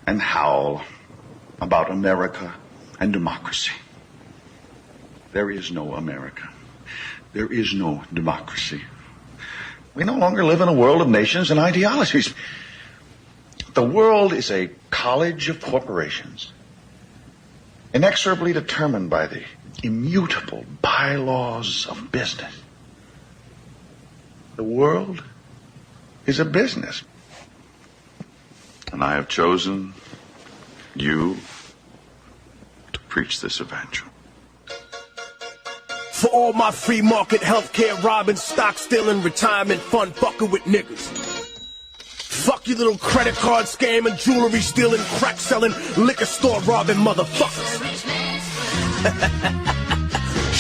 and howl about America and democracy. There is no America. There is no democracy. We no longer live in a world of nations and ideologies. The world is a college of corporations, inexorably determined by the immutable bylaws of business. The world is a business. And I have chosen you to preach this evangel. For all my free market healthcare robbing, stock stealing, retirement fund fucking with niggas. Fuck you little credit card scamming, jewelry stealing, crack selling, liquor store robbing motherfuckers.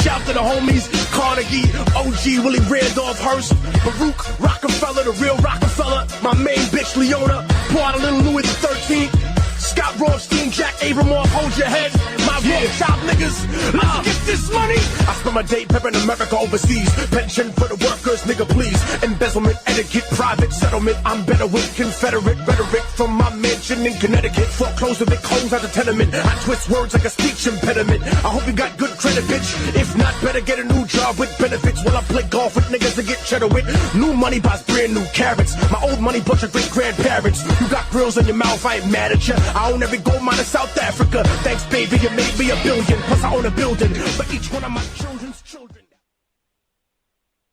Shout to the homies, Carnegie, OG, Willie Randolph Hearst, Baruch, Rockefeller, the real Rockefeller, my main bitch Leona, pour out a little Louis XIII, Scott Rothstein, Jack Abramoff, hold your head, my Rothschild niggas, let's get this money. I spend my day pepping America overseas, pension for the workers, nigga please, embezzlement, etiquette, private settlement, I'm better with Confederate rhetoric from my mansion in Connecticut, foreclose of it, close out the tenement, I twist words like a speech impediment, I hope you got good credit bitch, if not better get a new job with benefits, while I play golf with niggas to get cheddar with, new money buys brand new carrots, my old money bunch of great grandparents, you got grills in your mouth, I ain't mad at ya, I own every gold mine in South Africa. Thanks, baby, you made me $1 billion. Plus, I own a building for each one of my children's children.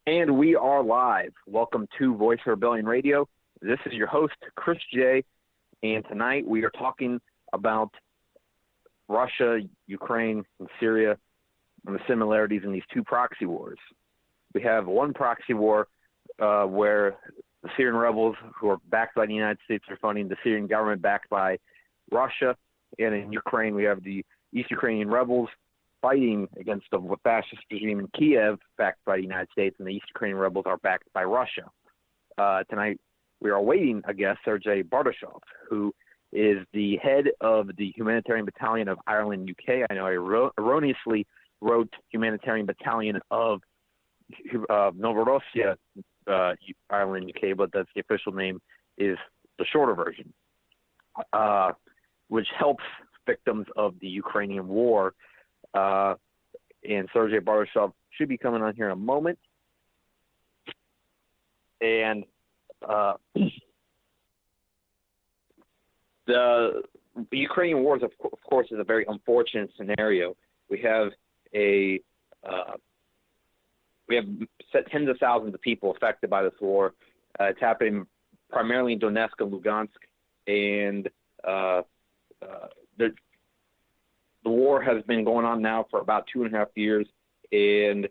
And we are live. Welcome to Voice of Rebellion Radio. This is your host, Chris J. And tonight we are talking about Russia, Ukraine, and Syria, and the similarities in these two proxy wars. We have one proxy war where the Syrian rebels, who are backed by the United States, are funding the Syrian government backed by Russia, and in Ukraine we have the East Ukrainian rebels fighting against the fascist regime in Kiev, backed by the United States, and the East Ukrainian rebels are backed by Russia. Tonight we are awaiting a guest, Sergei Bardashov, who is the head of the Humanitarian Battalion of Ireland, UK. I know I erroneously wrote Humanitarian Battalion of Novorossiya, Ireland, UK, but that's the official name, is the shorter version. Which helps victims of the Ukrainian war. And Sergei Bardashov should be coming on here in a moment. And the Ukrainian wars, of course, is a very unfortunate scenario. We have tens of thousands of people affected by this war. It's happening primarily in Donetsk and Lugansk, and the war has been going on now for about 2.5 years, and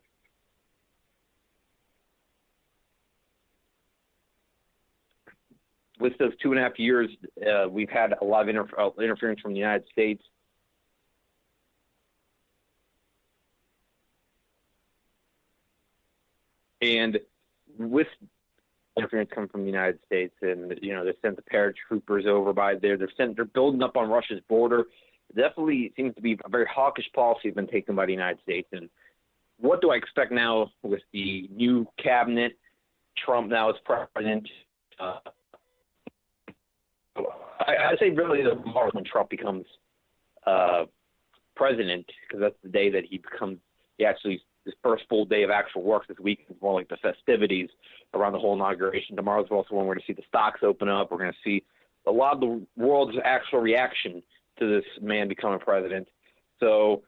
with those 2.5 years, we've had a lot of interference from the United States. And with interference coming from the United States, and they sent the paratroopers over by there. They're building up on Russia's border. It definitely seems to be a very hawkish policy been taken by the United States. And what do I expect now with the new cabinet? Trump now is president. I say really tomorrow when Trump becomes president, because that's the day that he actually. His first full day of actual work this week is more like the festivities around the whole inauguration. Tomorrow's also when we're going to see the stocks open up. We're going to see a lot of the world's actual reaction to this man becoming president. So,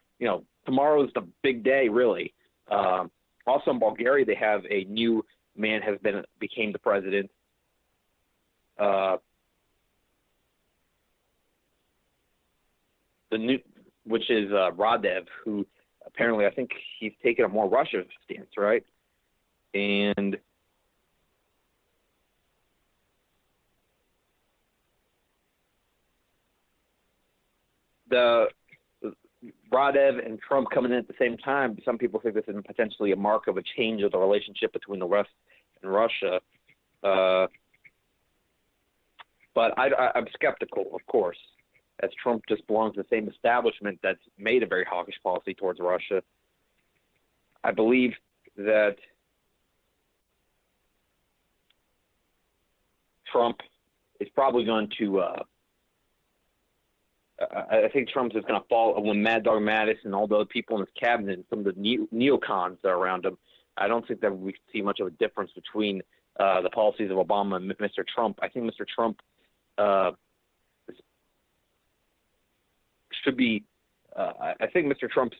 tomorrow is the big day, really. Also in Bulgaria, they have a new man became the president. Which is Radev, who apparently I think he's taken a more Russia stance, right? And the Radev and Trump coming in at the same time, some people think this is potentially a mark of a change of the relationship between the West and Russia. But I'm skeptical, of course, as Trump just belongs to the same establishment that's made a very hawkish policy towards Russia. I believe that Trump is probably going to I think Trump's just going to fall when Mad Dog Mattis and all the other people in his cabinet and some of the neocons that are around him. I don't think that we see much of a difference between the policies of Obama and Mr. Trump. I think Mr. Trump should be. I think Mr. Trump's.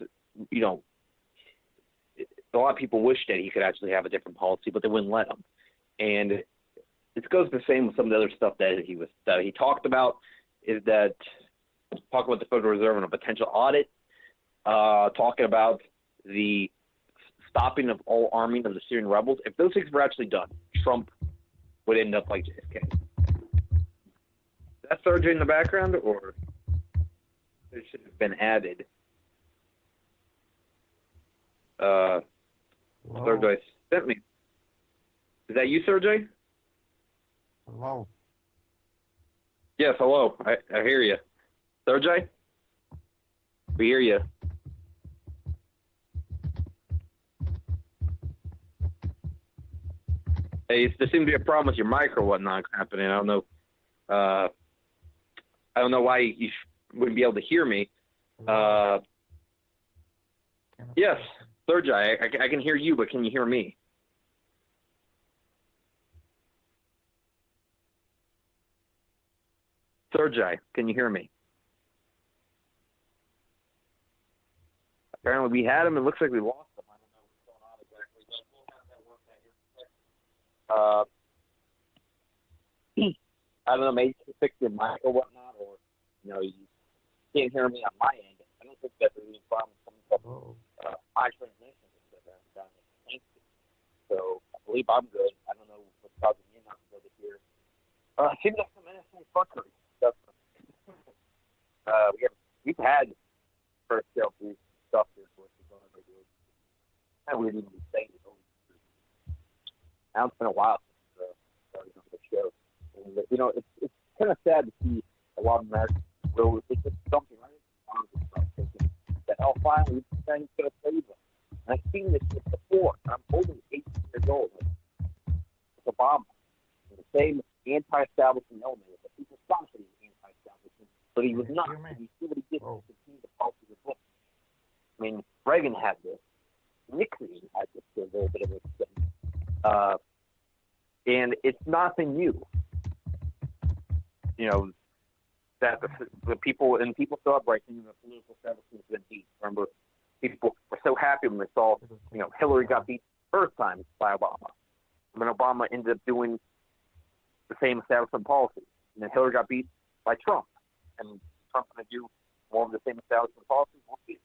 A lot of people wish that he could actually have a different policy, but they wouldn't let him. And it goes the same with some of the other stuff that he talked about. Is that talking about the Federal Reserve and a potential audit, talking about the stopping of all arming of the Syrian rebels. If those things were actually done, Trump would end up like JFK. Is that surgery in the background, or it should have been added? Sergey sent me. Is that you, Sergey? Hello. Yes, hello. I hear you. Sergey? We hear you. Hey, there seems to be a problem with your mic or whatnot happening. I don't know. I don't know why you wouldn't be able to hear me. Yes, Sergey, I can hear you, but can you hear me? Sergey, can you hear me? Apparently we had him. It looks like we lost him. I don't know what's going on exactly, but we'll have that work out here. I don't know, maybe fix your mic or whatnot, or you can't hear me on my end. I don't think that's any problem coming from my transmission. So I believe I'm good. I don't know what's causing me not to be able to hear. Seems like some innocent fuckery stuff. We've had first sale food stuff here for us to go on regular. And we didn't even say it. Now it's been a while since started on the show. And, it's kind of sad to see a lot of Americans go it's just something right thinking that finally this thing's going to save them. And I've seen this before. I'm only 18 years old. It's Obama. And the same anti-establishment element. But people thought that he was anti-establishment, but he was not. And you see what he did to continue the policies of Bush. I mean, Reagan had this. Nixon had this to a little bit of an extent. And it's nothing new. That the people still have right thinking the political establishment has been beat. Remember, people were so happy when they saw, Hillary got beat the first time by Obama. And then Obama ended up doing the same establishment policy. And then Hillary got beat by Trump. And Trump's going to do more of the same establishment policies. We'll see.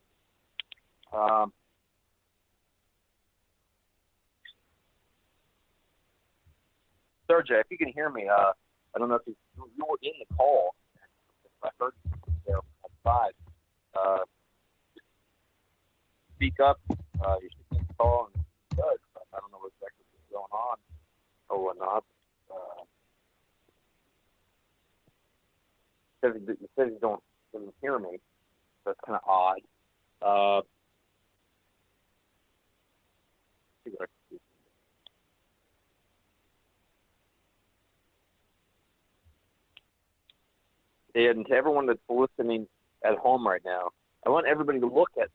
Sergey, if you can hear me, I don't know if you were in the call. I heard you there outside. Speak up. You're speaking the call, and it does. I don't know exactly what's going on or whatnot. It says you didn't hear me. That's kind of odd. See what I can do. And to everyone that's listening at home right now, I want everybody to look at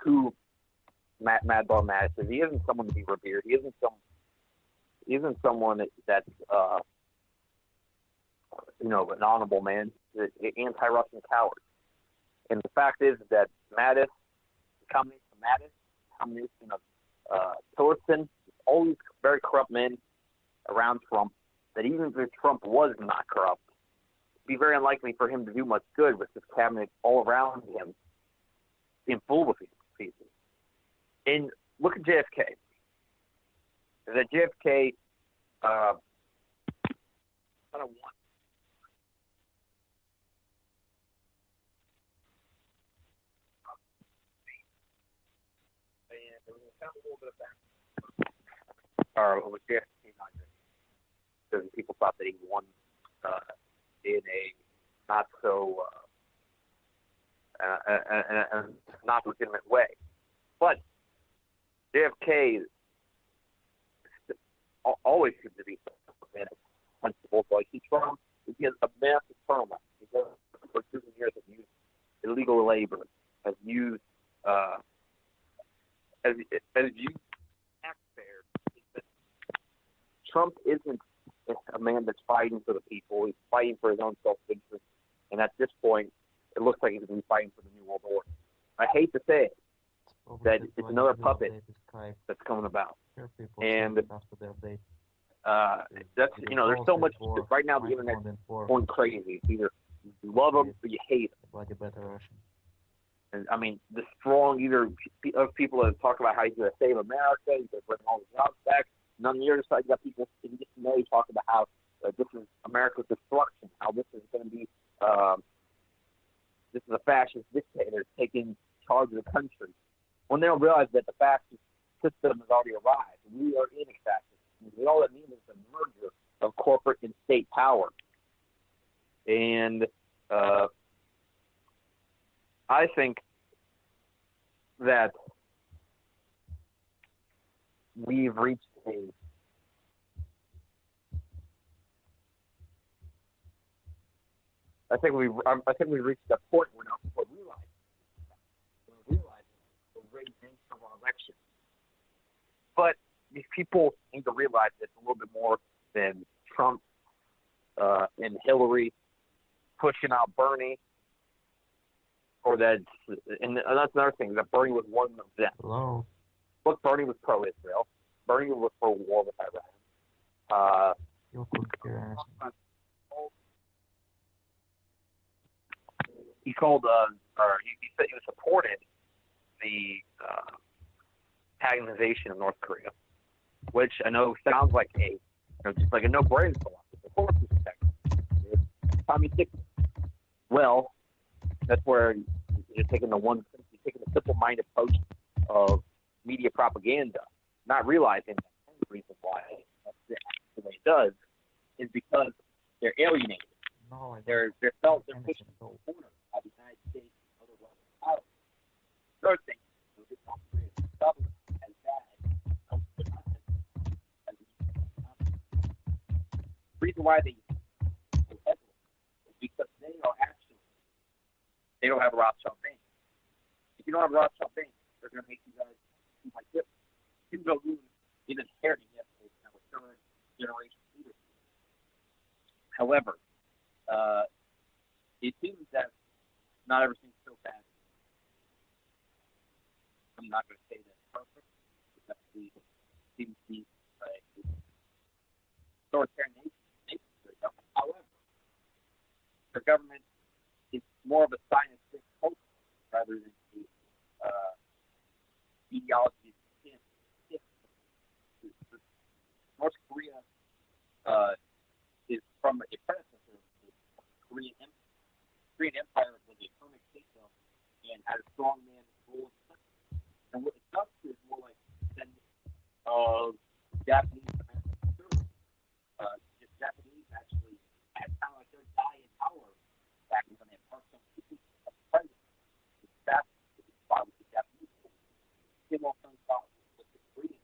who Mad Dog Mattis is. He isn't someone to be revered. He isn't someone that's an honorable man. He's an anti-Russian coward. And the fact is that Mattis, the combination of Tillerson, all these very corrupt men around Trump, that even if Trump was not corrupt, it'd be very unlikely for him to do much good with his cabinet all around him being full with these pieces. And look at JFK. That JFK kind of won. And there was kind of a little bit of back. Or with JFK, not JFK. Because people thought that he won in a not so not legitimate way. But JFK always seems to be principled. Like Trump, he has labor, has used as used taxpayers. Trump isn't a man that's fighting for the people. He's fighting for his own self-interest. And at this point, it looks like he's going to be fighting for the New World Order. I hate to say it, that it's another puppet that's coming about. And that's, there's so much right now. The internet's going crazy. Either you love them or you hate them. And I mean, the strong of people that talk about how he's going to save America, he's going to bring all the jobs back. And on the other side, you got people in dismay talking about how this is America's destruction, how this is going to be this is a fascist dictator taking charge of the country. When they don't realize that the fascist system has already arrived, we are in a fascist. All that means is a merger of corporate and state power. And I think that we've reached I think we've reached a point where now people realize the rigging of our election. But these people need to realize it's a little bit more than Trump and Hillary pushing out Bernie, or that, and that's another thing, that Bernie was one of them. Hello. Look, Bernie was pro-Israel. Bernie was for war with Iran. He called, he said he supported the paganization of North Korea, which I know sounds like just like a no-brainer for us. Of course, it's Tommy Dixon. Well, that's where you're taking the simple-minded approach of media propaganda, not realizing that the reason why that's the way it does is because they're alienated. No, they're pushing to the corner by the United States and other Western powers. Third thing, this North Korean government as bad. The reason why they is because they don't have a Rothschild bank. If you don't have a Rothschild bank, they're going to make you guys do like this. Kim Jong-un is inheriting yesterday from a third generation leader. However, it seems that not everything's so bad. I'm not going to say that's perfect. Because we seem to be authoritarian nation. However, their government is more of a scientific culture rather than the ideology. North Korea is from a predecessor of the Korean Empire. Korean Empire was a atomic system and had a strong man rule. And what it does is more like descendants of Japanese American. The Japanese actually had kind of like their die in power back when they had some people of the president. That's why with the Japanese. Kim Il-sung thought with the Koreans.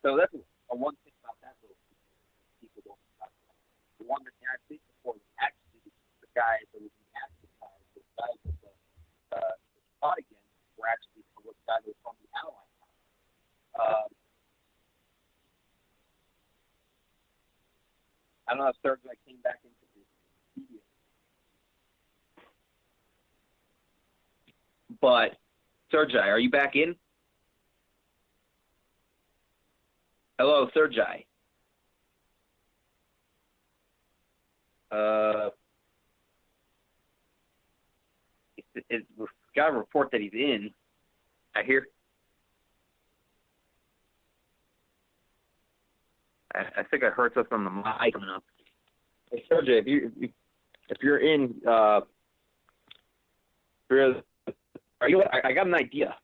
So that's a one thing about that little people don't talk about. The one that the United States support was actually the guys that would be activists, the guys that fought against were actually the guys that were from the Allied power. I don't know if Sergei came back into the media. But Sergei, are you back in? Hello, Sergei. We've got a report that he's in. I hear. I think I heard something on the mic coming up. Hey, Sergei, if you're in, are you? I got an idea,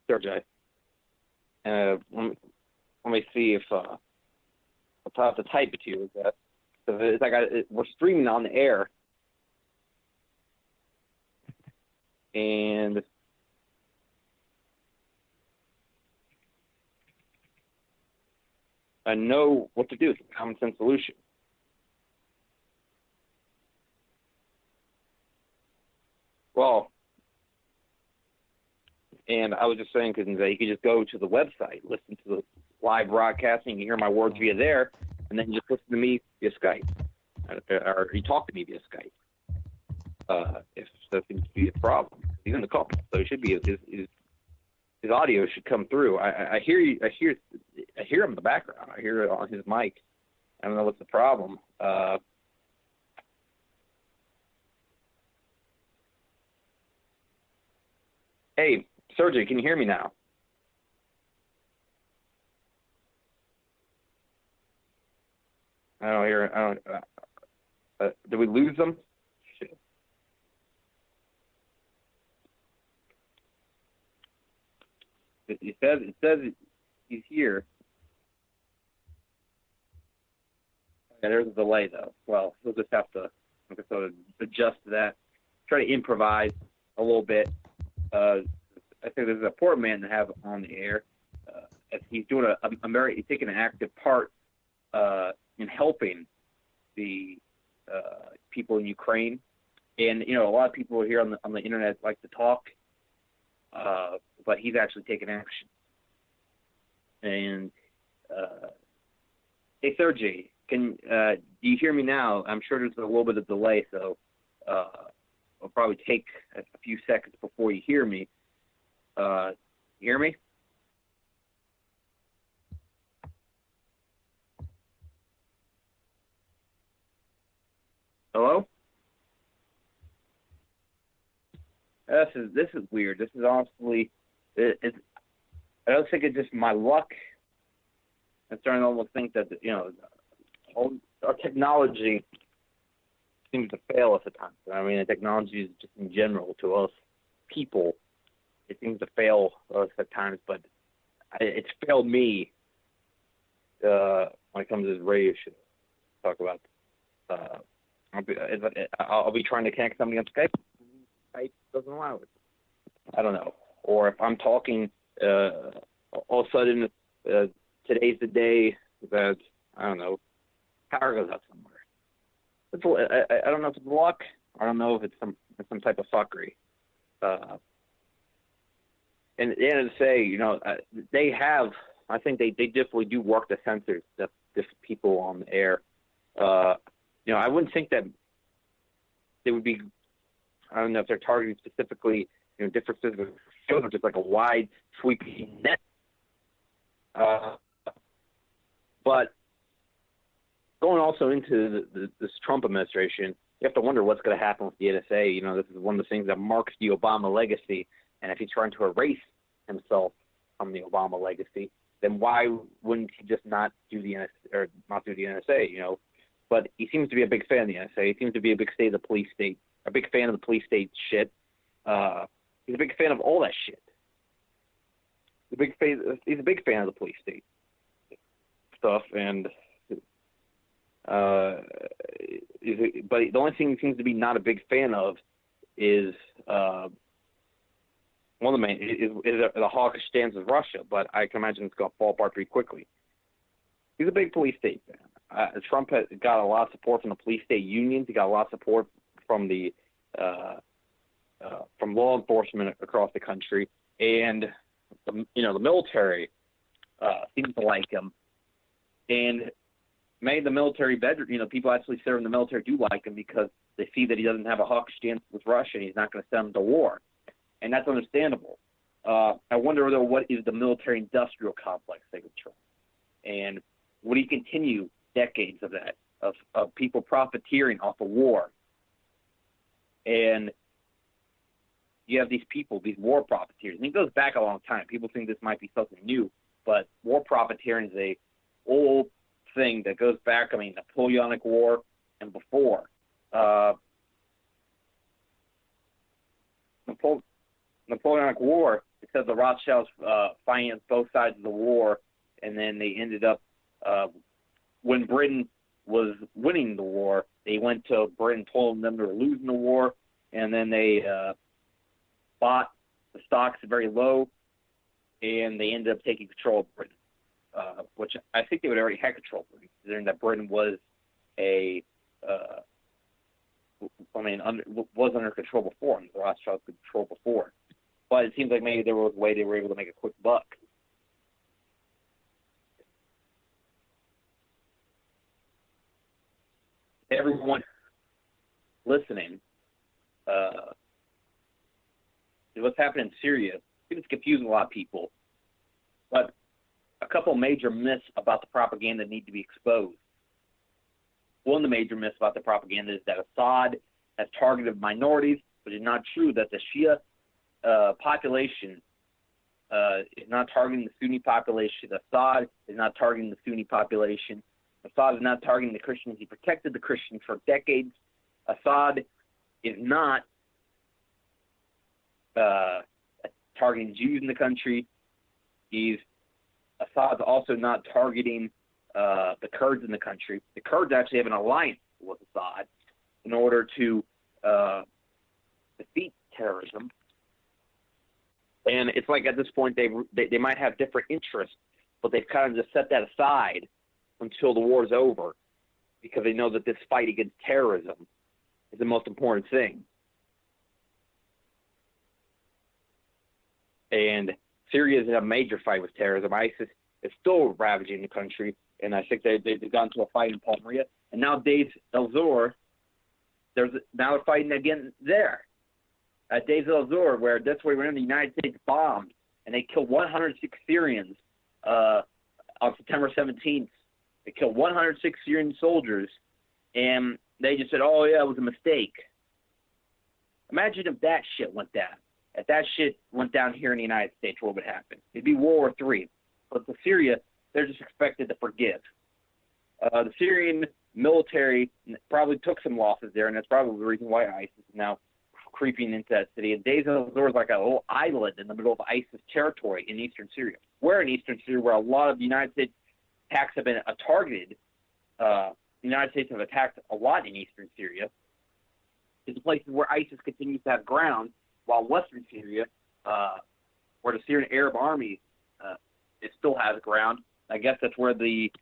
Sergei. Let me see if I'll have to type it to you. It's like we're streaming on the air, and I know what to do. It's a common sense solution. Well, and I was just saying, because you could just go to the website, listen to the live broadcasting, you hear my words via there, and then just listen to me via Skype, or you talk to me via Skype. If that seems to be a problem, he's in the call, so it should be his audio should come through. I hear you. I hear him in the background. I hear it on his mic. I don't know what's the problem. Hey, Sergey, can you hear me now? I don't hear. I don't. Did we lose them? Shit. It says he's here. Yeah, there's a delay though. Well, we'll just have to sort of adjust that. Try to improvise a little bit. I think there's an important man to have on the air. As he's doing he's taking an active part in helping the people in Ukraine. And a lot of people here on the internet like to talk, but he's actually taking action. And hey, Sergey, do you hear me now? I'm sure there's a little bit of delay, so it'll probably take a few seconds before you hear me. You hear me? Hello? This is weird. This is honestly, I don't think it's just my luck. I'm starting to almost think that all our technology seems to fail us at times. I mean, the technology is just in general to us people. It seems to fail us at times, but it's failed me when it comes to this radio show. Talk about. I'll be trying to connect somebody on Skype. Skype doesn't allow it. I don't know. Or if I'm talking, all of a sudden, today's the day that, I don't know, power goes out somewhere. I don't know if it's luck. I don't know if it's some type of fuckery. And at the end of the day, they have, I think they definitely do work to censor the people on the air. I wouldn't think that they would be, I don't know if they're targeting specifically, different specific shows, or just like a wide sweeping net. But going also into this Trump administration, you have to wonder what's going to happen with the NSA. This is one of the things that marks the Obama legacy. And if he's trying to erase himself from the Obama legacy, then why wouldn't he just not do the NSA, or not do the NSA? But he seems to be a big fan of the NSA. He seems to be a big fan of the police state shit. He's a big fan of all that shit. He's a big fan of the police state stuff, and but the only thing he seems to be not a big fan of is one of the main is the hawkish stance of Russia. But I can imagine it's going to fall apart pretty quickly. He's a big police state fan. Trump has got a lot of support from the police state unions. He got a lot of support from the from law enforcement across the country, and the military seems to like him. And many of the military veterans, people actually serve in the military do like him because they see that he doesn't have a hawkish stance with Russia and he's not going to send them to war, and that's understandable. I wonder though, what is the military-industrial complex thing with Trump, and would he continue decades of that, of people profiteering off of war? And you have these people, these war profiteers, and it goes back a long time. People think this might be something new, but war profiteering is a old thing that goes back, Napoleonic War and before. Napoleonic War, it said the Rothschilds financed both sides of the war, and then they ended up, when Britain was winning the war, they went to Britain, told them they were losing the war, and then they bought the stocks very low, and they ended up taking control of Britain, which I think they would already had control of Britain, considering that Britain was was under control before, and the Rothschilds could control before. But it seems like maybe there was a way they were able to make a quick buck. Everyone listening, what's happening in Syria, I think it's confusing a lot of people. But a couple major myths about the propaganda need to be exposed. One of the major myths about the propaganda is that Assad has targeted minorities, but it's not true that the Shia population is not targeting the Sunni population. Assad is not targeting the Sunni population. Assad is not targeting the Christians. He protected the Christians for decades. Assad is not targeting Jews in the country. Assad's also not targeting the Kurds in the country. The Kurds actually have an alliance with Assad in order to defeat terrorism. And it's like at this point they might have different interests, but they've kind of just set that aside until the war is over, because they know that this fight against terrorism is the most important thing. And Syria is in a major fight with terrorism. ISIS is still ravaging the country, and I think they've gone to a fight in Palmyra. And now Deir el-Zor, now they're fighting again there. At Deir el-Zor, where that's where the United States bombed, and they killed 106 Syrians on September 17th. They killed 106 Syrian soldiers, and they just said, oh, yeah, it was a mistake. Imagine if that shit went down. If that shit went down here in the United States, what would happen? It'd be World War III. But to Syria, they're just expected to forgive. The Syrian military probably took some losses there, and that's probably the reason why ISIS is now creeping into that city. And Deir el-Zor is like a little island in the middle of ISIS territory in eastern Syria. We're in eastern Syria, where a lot of the United States attacks have been targeted. The United States have attacked a lot in eastern Syria. It's places where ISIS continues to have ground, while western Syria, where the Syrian Arab Army it still has ground. I guess that's where the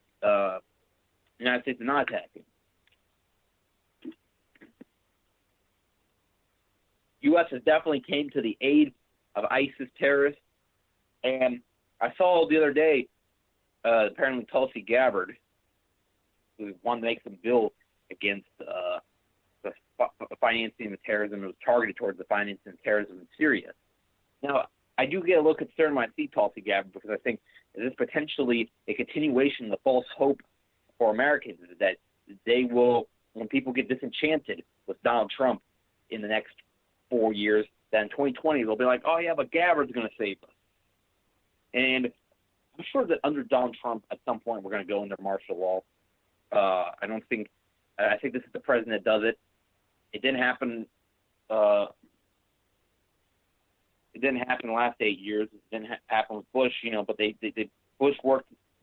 United States is not attacking. U.S. has definitely came to the aid of ISIS terrorists. And I saw the other day, apparently Tulsi Gabbard, who wanted to make some bill against the financing of terrorism. It was targeted towards the financing of terrorism in Syria. Now, I do get a little concerned when I see Tulsi Gabbard, because I think this is potentially a continuation of the false hope for Americans that they will, when people get disenchanted with Donald Trump in the next 4 years, that in 2020 they'll be like, oh yeah, but Gabbard's going to save us. And I'm sure that under Donald Trump, at some point, we're going to go under martial law. I think this is the president that does it. It didn't happen. It didn't happen the last 8 years. It didn't happen with Bush, but Bush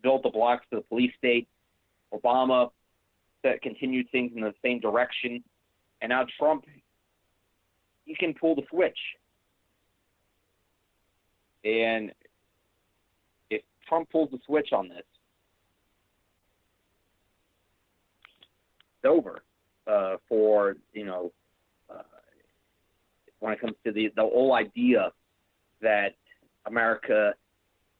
built the blocks to the police state. Obama continued things in the same direction. And now Trump, he can pull the switch. And if Trump pulls the switch on this, it's over for, when it comes to the whole idea that America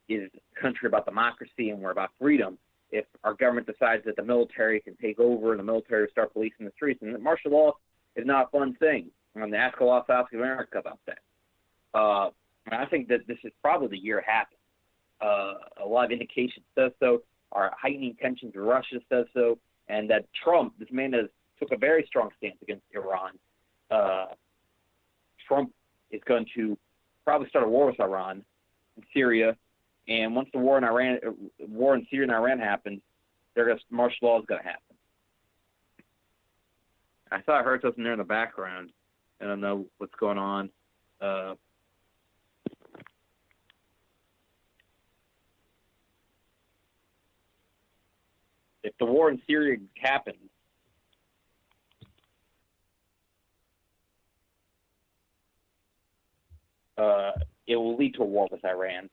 is a country about democracy and we're about freedom. If our government decides that the military can take over and the military will start policing the streets, and martial law is not a fun thing. I'm going to ask a lot of South America about that. I think that this is probably the year it happens. A lot of indication says so. Our heightening tensions with Russia says so. And that Trump, this man took a very strong stance against Iran. Trump is going to probably start a war with Iran and Syria. And once the war in Syria and Iran happens, martial law is going to happen. I thought I heard something there in the background. I don't know what's going on. If the war in Syria happens, it will lead to a war with Iran,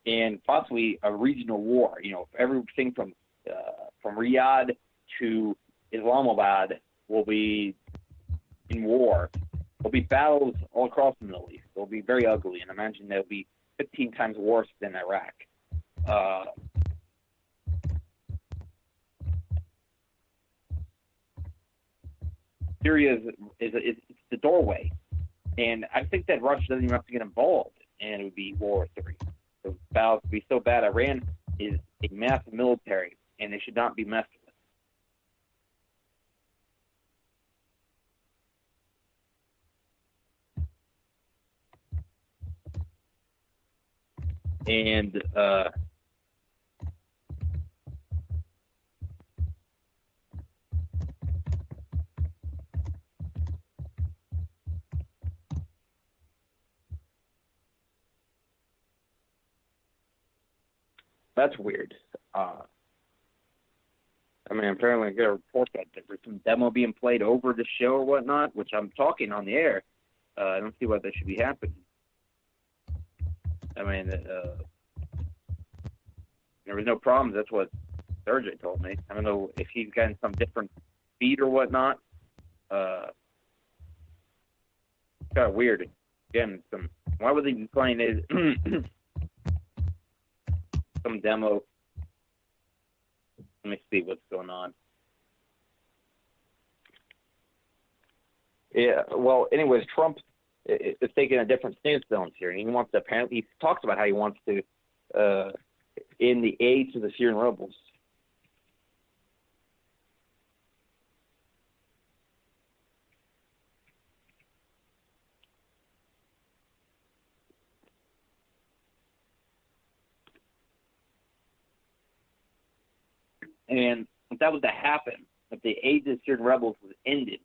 and possibly a regional war. Everything from Riyadh to Islamabad will be in war. There'll be battles all across the Middle East. They'll be very ugly, and imagine they'll be 15 times worse than Iraq. Syria is the doorway, and I think that Russia doesn't even have to get involved, and it would be World War III. The battles would be so bad. Iran is a massive military, and they should not be messed with. And that's weird. I mean, apparently I got a report that there's some demo being played over the show or whatnot, which I'm talking on the air. I don't see why that should be happening. I mean, there was no problems. That's what Sergey told me. I don't know if he's gotten some different feed or whatnot. It's kind of weird. Again, why would they be playing it? Some demo. Let me see what's going on. Yeah, well, anyways, Trump is taking a different stance on here, and he wants to apparently, he talks about how he wants to end the aid to the Syrian rebels. And if that was to happen, if the aid to the Syrian rebels was ended,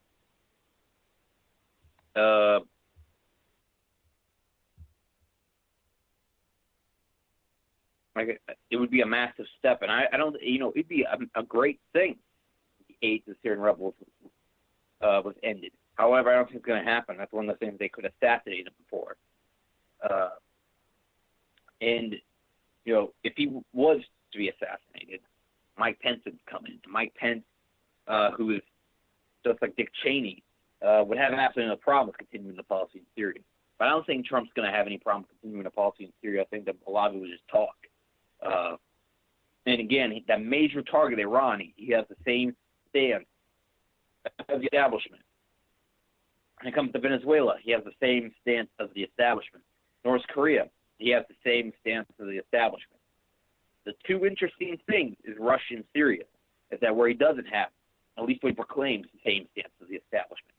like it would be a massive step, and I don't, it'd be a great thing. If the aid to the Syrian rebels was ended. However, I don't think it's going to happen. That's one of the things they could assassinate him for. And if he was to be assassinated, Mike Pence would come in. Mike Pence, who is just like Dick Cheney, would have absolutely no problem with continuing the policy in Syria. But I don't think Trump's going to have any problem continuing the policy in Syria. I think that a lot of it was just talk. And again, that major target, Iran, he has the same stance as the establishment. When it comes to Venezuela, he has the same stance as the establishment. North Korea, he has the same stance as the establishment. The two interesting things is Russia and Syria, is that where he doesn't have, at least what he proclaims, the same stance as the establishment.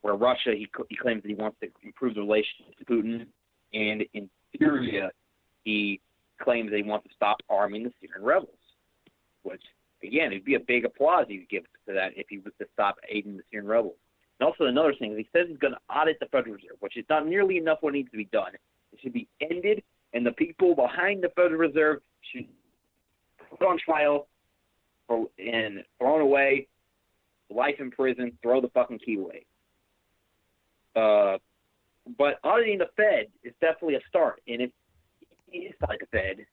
Where Russia, he claims that he wants to improve the relationship with Putin, and in Syria, he claims that he wants to stop arming the Syrian rebels, which, again, it'd be a big applause he would give to that if he was to stop aiding the Syrian rebels. And also another thing is he says he's going to audit the Federal Reserve, which is not nearly enough what needs to be done. It should be ended, and the people behind the Federal Reserve should be put on trial and thrown away, life in prison, throw the fucking key away. But auditing the Fed is definitely a start, and if he is like the Fed,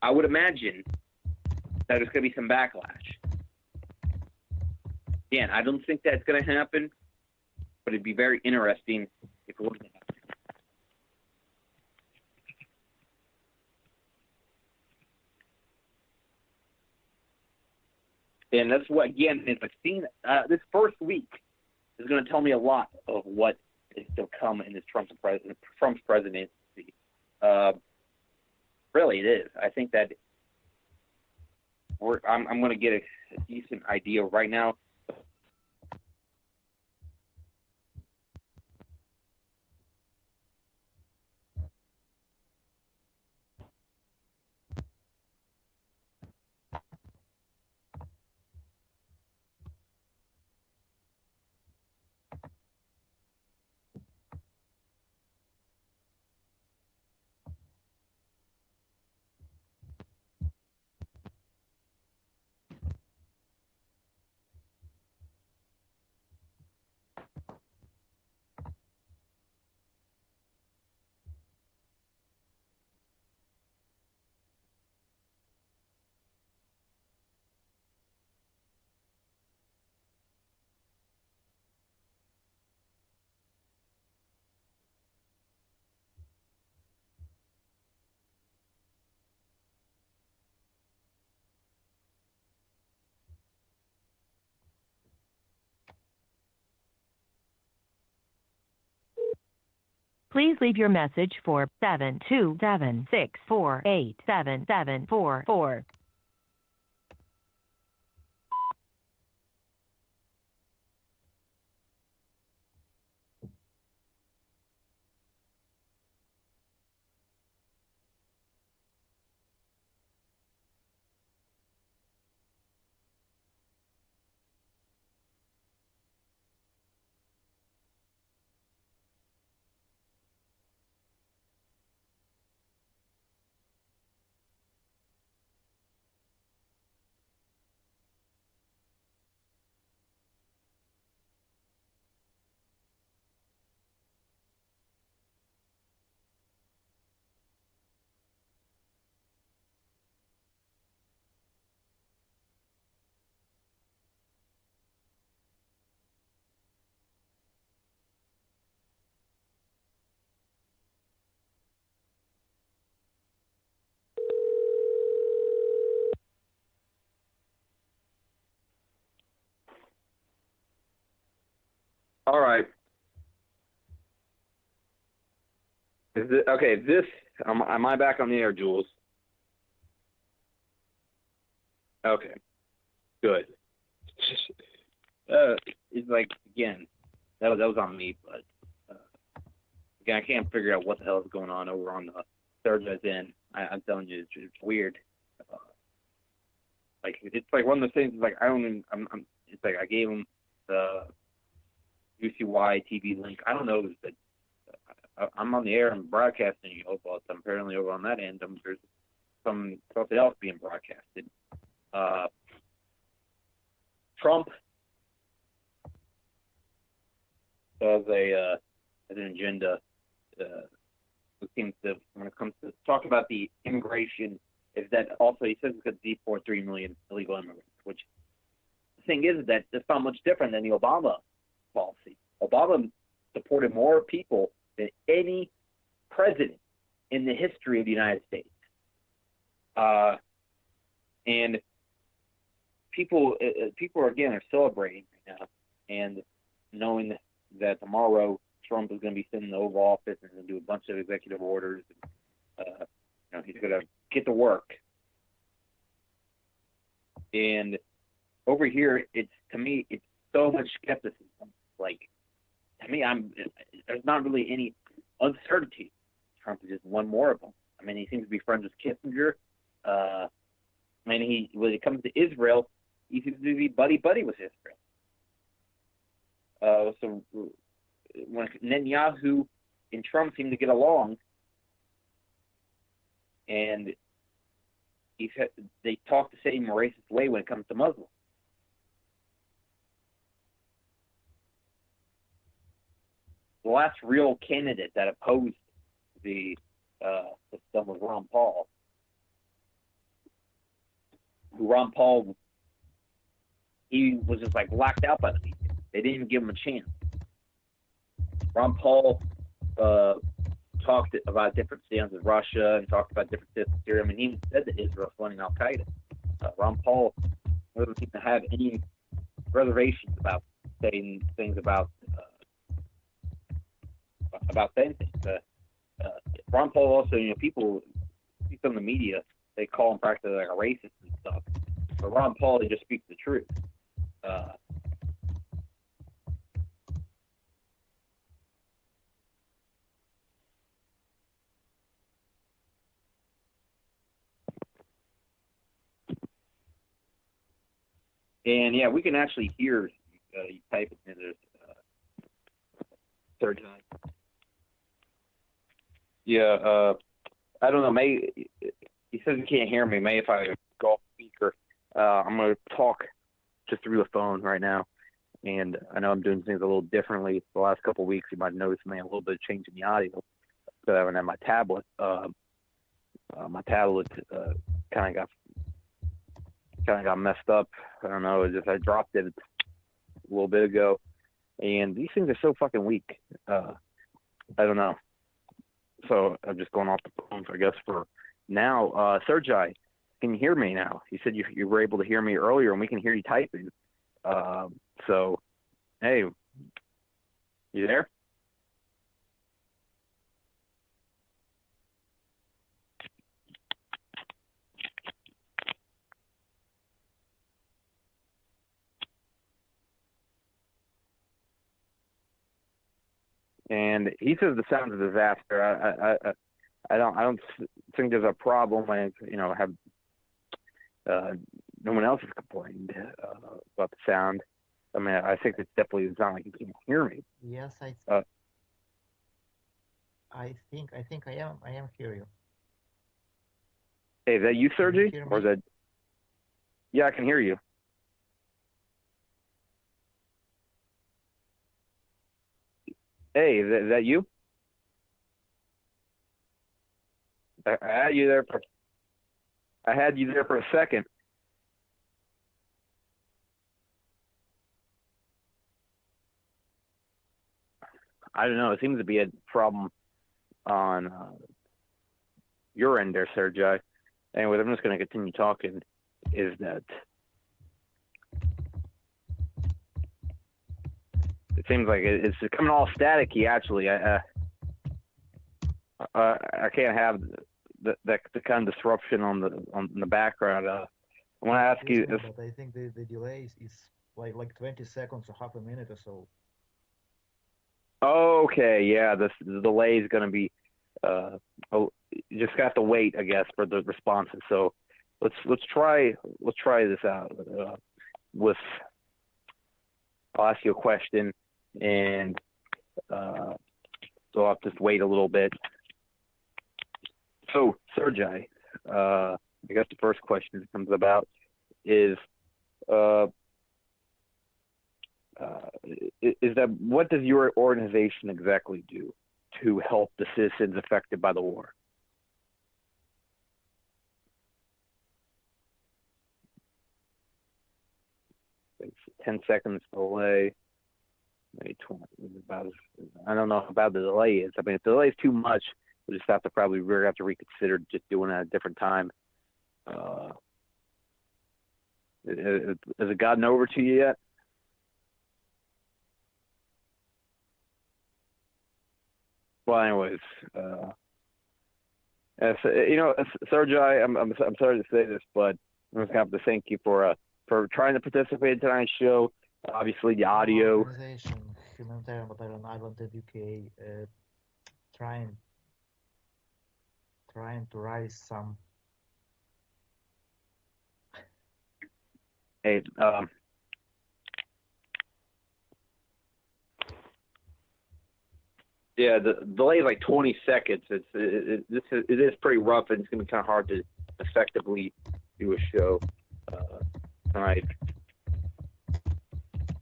I would imagine that there's going to be some backlash. Again, I don't think that's going to happen, but it'd be very interesting if it was to happen. And that's what, again, is like seeing this first week is going to tell me a lot of what is to come in this Trump's presidency. Really, it is. I think that I'm going to get a decent idea right now. Please leave your message for 727-648-7744. All right. Am I back on the air, Jules? Okay, good. It's like, again, that was on me, but again, I can't figure out what the hell is going on over on the third end. I'm telling you, it's weird. Like, it's like one of those things. Like, it's like I gave him the UCY TV link. I don't know that I'm on the air and broadcasting you, but apparently over on that end, there's something else being broadcasted. Trump has an agenda. It seems to, when it comes to talk about the immigration, is that also he says it's going to deport 3 million illegal immigrants. Which the thing is that it's not much different than the Obama policy. Obama deported more people than any president in the history of the United States. And people again are celebrating right now, and knowing that tomorrow Trump is going to be sitting in the Oval Office and going to do a bunch of executive orders. He's going to get to work. And over here, to me, it's so much skepticism. Like, to me, there's not really any uncertainty. Trump is just one more of them. I mean, he seems to be friends with Kissinger. When it comes to Israel, he seems to be buddy-buddy with Israel. So when Netanyahu and Trump seem to get along, and they talk the same racist way when it comes to Muslims. The last real candidate that opposed the system was Ron Paul. Ron Paul, he was just like blacked out by the media. They didn't even give him a chance. Ron Paul talked about different stands with Russia and talked about different stands with Syria. I mean, he even said that Israel is funding Al Qaeda. Ron Paul doesn't seem to have any reservations about saying things about saying things. Ron Paul also, people from the media, they call him practically like a racist and stuff. But Ron Paul, he just speaks the truth. And yeah, we can actually hear you type it in this third time. Yeah, I don't know. He says he can't hear me. If I go off speaker, I'm going to talk just through the phone right now. And I know I'm doing things a little differently the last couple of weeks. You might have noticed me a little bit of change in the audio because I haven't had my tablet. My tablet kind of got messed up. I don't know. I dropped it a little bit ago, and these things are so fucking weak. I don't know. So I'm just going off the phones, I guess, for now. Sergei, can you hear me now? You said you were able to hear me earlier, and we can hear you typing. So, hey, you there? and he says the sound's a disaster. I don't think there's a problem. I have no one else has complained about the sound. I mean, I think it's definitely the sound like you can hear me. Yes, I think I am hear you. Hey, is that you, Can you Sergey? hear Or is me? that? Yeah, I can hear you. Hey, is that you? I had you there for. I had you there for a second. I don't know. It seems to be a problem on your end there, Sergey. Anyways, I'm just going to continue talking. Is that it seems like it's becoming all staticky. Actually, I can't have the kind of disruption on the background. I want to ask you. Yes, but I think the delay is like 20 seconds or half a minute or so. Okay, yeah, the delay is going to be. You just have to wait, I guess, for the responses. So let's try this out. I'll ask you a question, and so I'll have to just wait a little bit. So, Sergey, I guess the first question that comes about is that what does your organization exactly do to help the citizens affected by the war? It's 10 seconds delay. Maybe 20. I don't know how bad the delay is. I mean, if the delay is too much, we'll just have to reconsider just doing it at a different time. Has it gotten over to you yet? Well, anyways, Sergey, I'm sorry to say this, but I'm just gonna have to thank you for trying to participate in tonight's show. Obviously, the audio. Organization, Humanitarian Battalion Ireland and UK, trying to raise some. Hey, yeah, the delay is like 20 seconds. It is pretty rough, and it's gonna be kind of hard to effectively do a show tonight.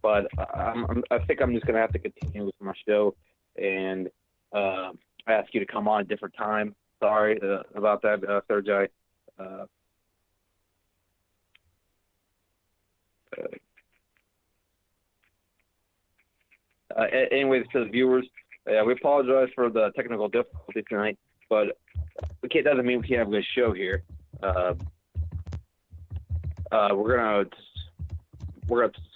But I think I'm just gonna have to continue with my show, and ask you to come on a different time. Sorry about that, Sergey. Anyways, to the viewers, we apologize for the technical difficulties tonight, but it doesn't mean we can't have a good show here. We're gonna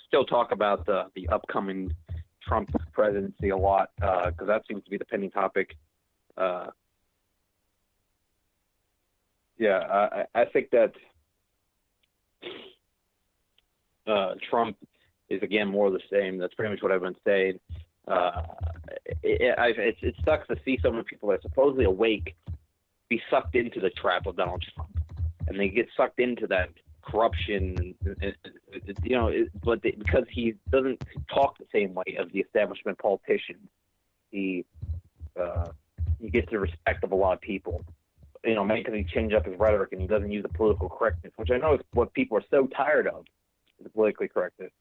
still talk about the upcoming Trump presidency a lot, because that seems to be the pending topic. I think that Trump is again more of the same. That's pretty much what I've been saying. It sucks to see so many people that are supposedly awake be sucked into the trap of Donald Trump, and they get sucked into that corruption, because he doesn't talk the same way as the establishment politicians, he gets the respect of a lot of people. Maybe because he changed up his rhetoric and he doesn't use the political correctness, which I know is what people are so tired of, is the politically correctness.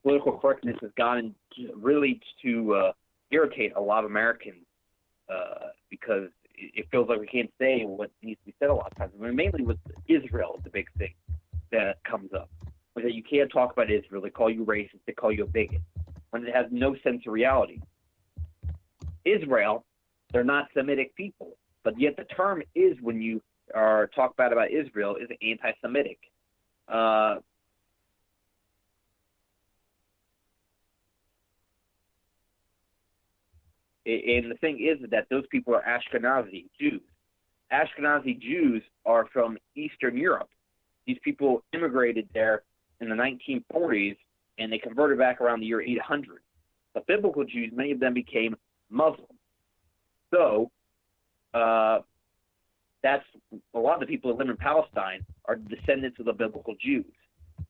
Political correctness has gotten really to irritate a lot of Americans, because it feels like we can't say what needs to be said a lot of times. I mean, mainly with Israel, the big thing that comes up. That you can't talk about Israel. They call you racist. They call you a bigot. When it has no sense of reality. Israel, they're not Semitic people. But yet the term is, when you are talk bad about Israel, is anti-Semitic. And the thing is that those people are Ashkenazi Jews. Ashkenazi Jews are from Eastern Europe. These people immigrated there in the 1940s, and they converted back around the year 800. The biblical Jews, many of them became Muslim. So that's a lot of the people that live in Palestine are descendants of the biblical Jews.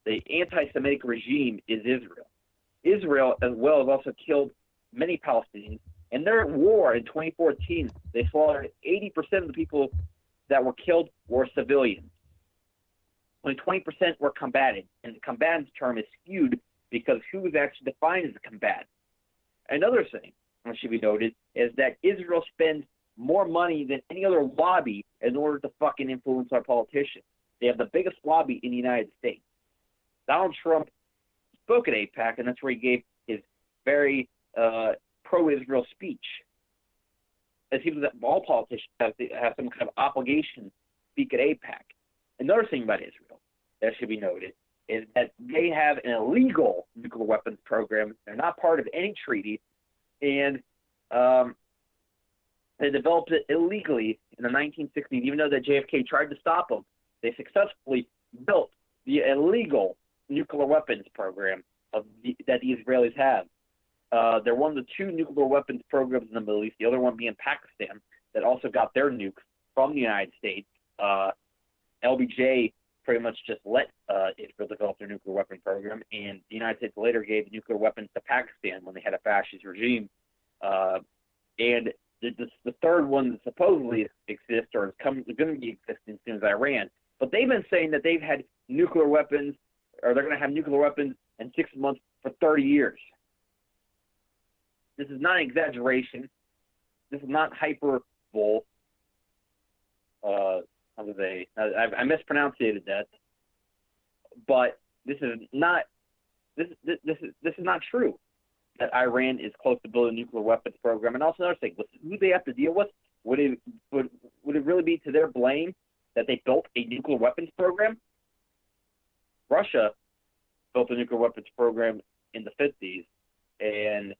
The anti-Semitic regime is Israel. Israel, as well, has also killed many Palestinians. In their war in 2014, they slaughtered 80% of the people that were killed were civilians. Only 20% were combatants, and the combatants term is skewed because who is actually defined as a combatant. Another thing that should be noted is that Israel spends more money than any other lobby in order to fucking influence our politicians. They have the biggest lobby in the United States. Donald Trump spoke at AIPAC, and that's where he gave his very pro-Israel speech. It seems that all politicians have some kind of obligation to speak at AIPAC. Another thing about Israel that should be noted is that they have an illegal nuclear weapons program. They're not part of any treaty, and they developed it illegally in the 1960s. Even though that JFK tried to stop them, they successfully built the illegal nuclear weapons program that the Israelis have. They're one of the two nuclear weapons programs in the Middle East, the other one being Pakistan, that also got their nukes from the United States. LBJ pretty much just let Israel develop their nuclear weapon program, and the United States later gave nuclear weapons to Pakistan when they had a fascist regime. And the third one that supposedly exists or is going to be existing soon as Iran. But they've been saying that they've had nuclear weapons, or they're going to have nuclear weapons in 6 months for 30 years. This is not an exaggeration. This is not hyperbole. I mispronounced that, but this is not true. That Iran is close to building a nuclear weapons program, and also another thing: who they have to deal with. Would it really be to their blame that they built a nuclear weapons program? Russia built a nuclear weapons program in the 50s, and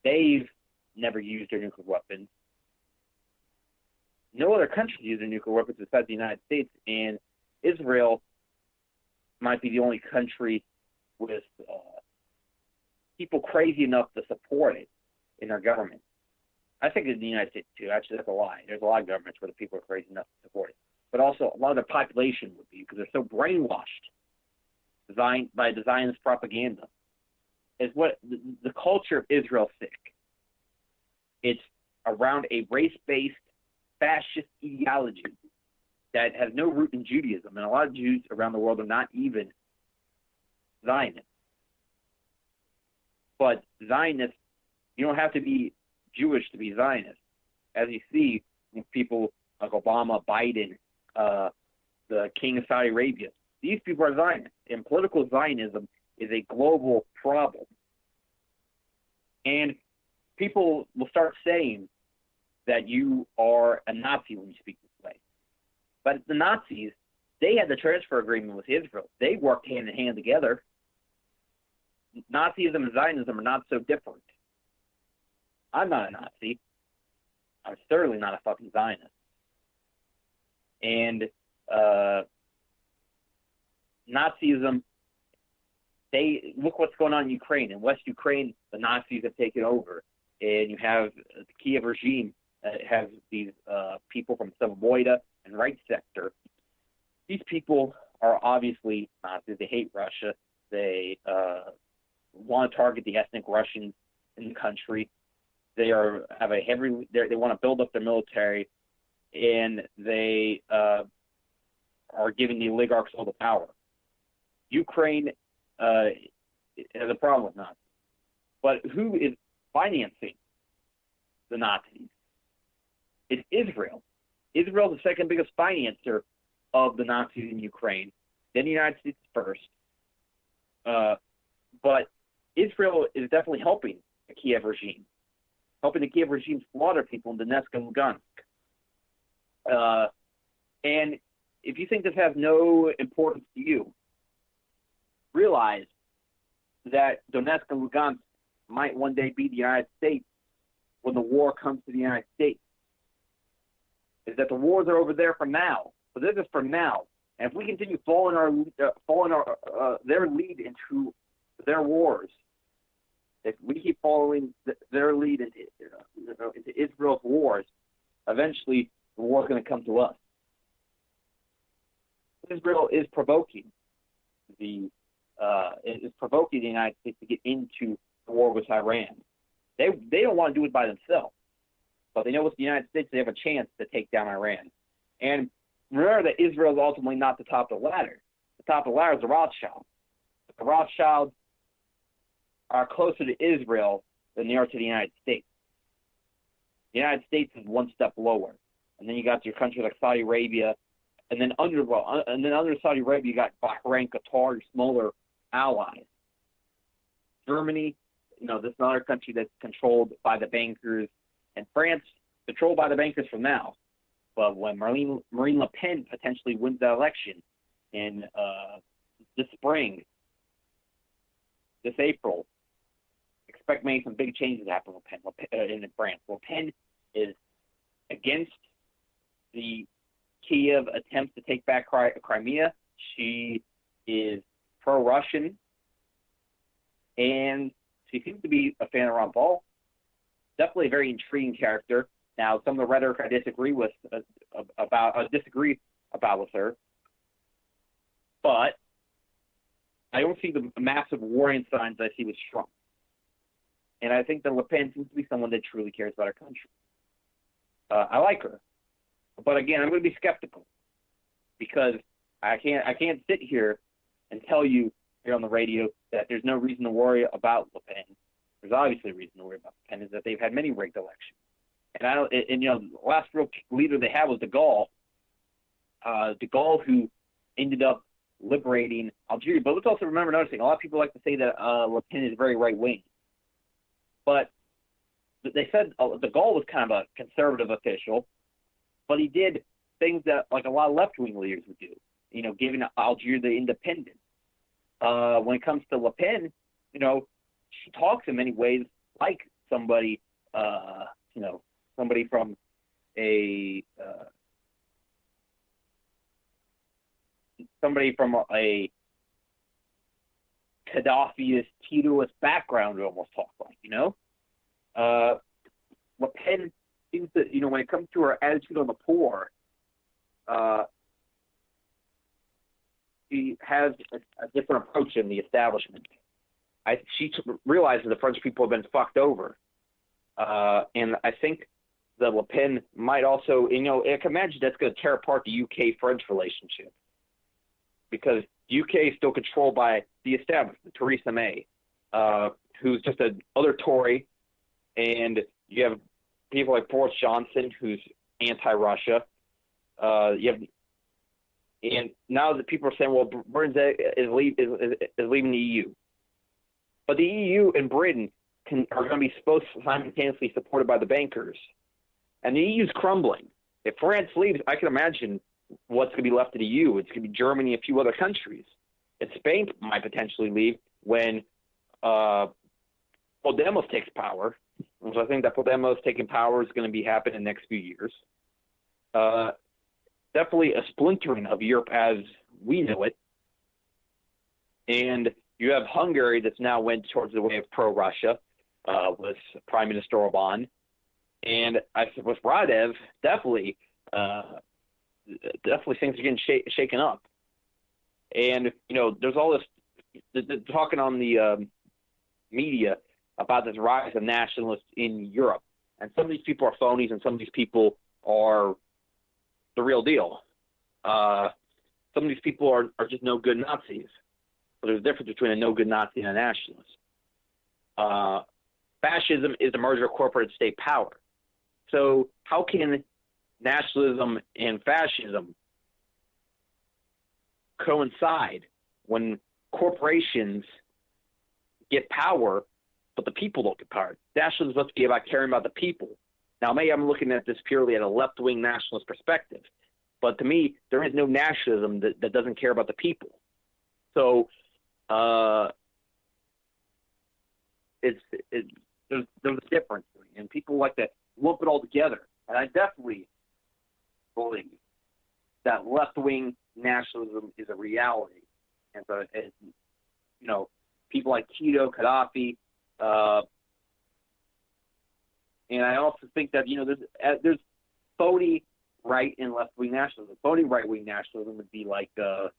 they've never used their nuclear weapons. No other country uses nuclear weapons besides the United States, and Israel might be the only country with people crazy enough to support it in their government. I think in the United States too. Actually, that's a lie. There's a lot of governments where the people are crazy enough to support it, but also a lot of the population would be because they're so brainwashed by the Zionist propaganda. Is what the culture of Israel is sick. It's around a race-based fascist ideology that has no root in Judaism, and a lot of Jews around the world are not even Zionists. But Zionists, you don't have to be Jewish to be Zionist. As you see, people like Obama, Biden, the King of Saudi Arabia, these people are Zionists, and political Zionism is a global problem. And people will start saying that you are a Nazi when you speak this way. But the Nazis, they had the transfer agreement with Israel. They worked hand in hand together. Nazism and Zionism are not so different. I'm not a Nazi. I'm certainly not a fucking Zionist. And Nazism, they look what's going on in Ukraine. In West Ukraine, the Nazis have taken over. And you have the Kiev regime has these people from Savoyda and right sector. These people are obviously Nazis. They hate Russia. They want to target the ethnic Russians in the country. They want to build up their military, and they are giving the oligarchs all the power. Ukraine has a problem with Nazis, but who is financing the Nazis? It's Israel. Israel is the second biggest financer of the Nazis in Ukraine, then the United States first. But Israel is definitely helping the Kiev regime, slaughter people in Donetsk and Lugansk. And if you think this has no importance to you, realize that Donetsk and Lugansk might one day be the United States when the war comes to the United States. is that the wars are over there for now. So this is for now. And if we continue following their lead into their wars, if we keep following their lead into Israel's wars, eventually the war is going to come to us. Israel is provoking the United States to get into the war with Iran. They don't want to do it by themselves, but they know with the United States they have a chance to take down Iran. And remember that Israel is ultimately not the top of the ladder. The top of the ladder is the Rothschilds. The Rothschilds are closer to Israel than they are to the United States. The United States is one step lower, and then you got your countries like Saudi Arabia, and then under Saudi Arabia you got Bahrain, Qatar, your smaller allies. Germany, this is another country that's controlled by the bankers, and France controlled by the bankers for now. But when Marine Le Pen potentially wins that election in this spring, this April, expect maybe some big changes to happen in France. Le Pen is against the Kiev attempts to take back Crimea. She is pro-Russian, and she seems to be a fan of Ron Paul. Definitely a very intriguing character. Now, some of the rhetoric I disagree with with her, but I don't see the massive warning signs I see with Trump. And I think that Le Pen seems to be someone that truly cares about our country. I like her, but again, I'm going to be skeptical because I can't sit here and tell you here on the radio that there's no reason to worry about Le Pen. There's obviously a reason to worry about Le Pen, is that they've had many rigged elections. And the last real leader they had was de Gaulle. De Gaulle, who ended up liberating Algeria. But let's also remember another thing. A lot of people like to say that Le Pen is very right-wing. But they said de Gaulle was kind of a conservative official, but he did things that like a lot of left-wing leaders would do, giving Algeria the independence. When it comes to Le Pen, she talks in many ways like somebody, somebody from a Gaddafiist, Titoist background would almost talk like, Le Pen seems to, when it comes to her attitude on the poor, she has a different approach in the establishment. She realizes the French people have been fucked over. And I think that Le Pen might also, I can imagine that's going to tear apart the UK-French relationship, because the UK is still controlled by the establishment, Theresa May, who's just another Tory, and you have people like Boris Johnson, who's anti-Russia. And now that people are saying, well, Britain is leaving the EU. But the EU and Britain are going to be supposed to simultaneously supported by the bankers. And the EU is crumbling. If France leaves, I can imagine what's going to be left of the EU. It's going to be Germany and a few other countries. And Spain might potentially leave when Podemos takes power. So I think that Podemos taking power is going to be happening in the next few years. Definitely a splintering of Europe as we know it. And you have Hungary that's now went towards the way of pro-Russia with Prime Minister Orban. And I think with Radev, definitely things are getting shaken up. And, there's all this talking on the media about this rise of nationalists in Europe. And some of these people are phonies and some of these people are the real deal. Some of these people are just no good Nazis. But there's a difference between a no good Nazi and a nationalist. Fascism is the merger of corporate and state power. So how can nationalism and fascism coincide when corporations get power, but the people don't get power? Nationalism is supposed to be about caring about the people. Now, maybe I'm looking at this purely at a left-wing nationalist perspective, but to me, there is no nationalism that doesn't care about the people. So there's a difference, and people like to lump it all together. And I definitely believe that left-wing nationalism is a reality. And so, people like Tito, Gaddafi, and I also think that, there's phony right and left-wing nationalism. Phony right-wing nationalism would be like, the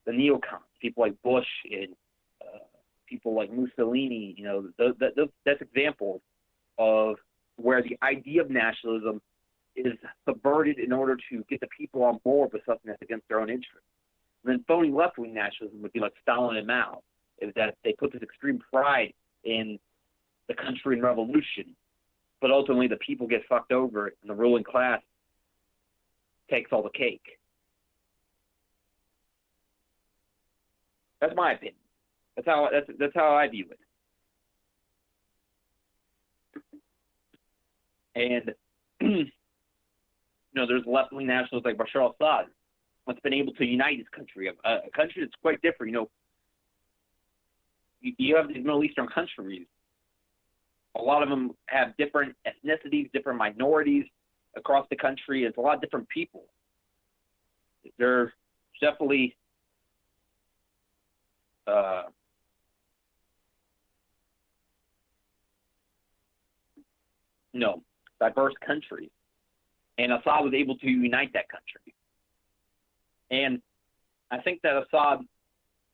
neocons, people like Bush and people like Mussolini. That's examples of where the idea of nationalism is subverted in order to get the people on board with something that's against their own interests. And then phony left-wing nationalism would be like Stalin and Mao, is that they put this extreme pride in the country and revolution, but ultimately the people get fucked over and the ruling class takes all the cake. That's my opinion. That's how I view it. And there's left-wing nationalists like Bashar al-Assad, that's been able to unite his country, a country that's quite different. You have these Middle Eastern countries. A lot of them have different ethnicities, different minorities across the country. It's a lot of different people. There's definitely diverse countries. And Assad was able to unite that country. And I think that Assad,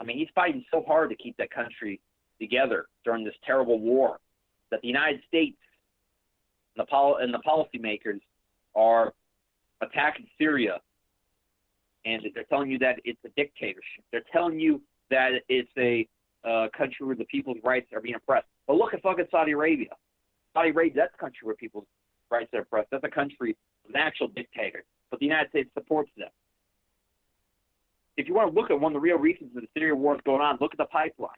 he's fighting so hard to keep that country together during this terrible war that the United States and the policymakers are attacking Syria, and they're telling you that it's a dictatorship. They're telling you that it's a country where the people's rights are being oppressed. But look at fucking Saudi Arabia. Saudi Arabia, that's a country where people's rights are oppressed. That's a country with an actual dictator. But the United States supports them. If you want to look at one of the real reasons that the Syrian war is going on, look at the pipeline.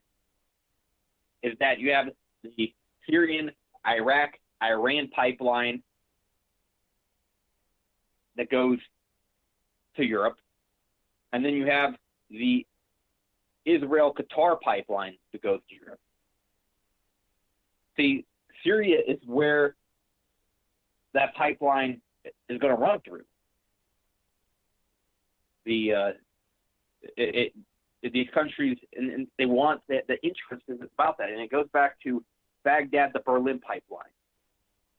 Is that you have the Syrian, Iraq, Iran pipeline that goes to Europe, and then you have the Israel-Qatar pipeline that goes to Europe. See, Syria is where that pipeline is going to run through. These countries, and they want the interest is about that, and it goes back to Baghdad, the Berlin pipeline.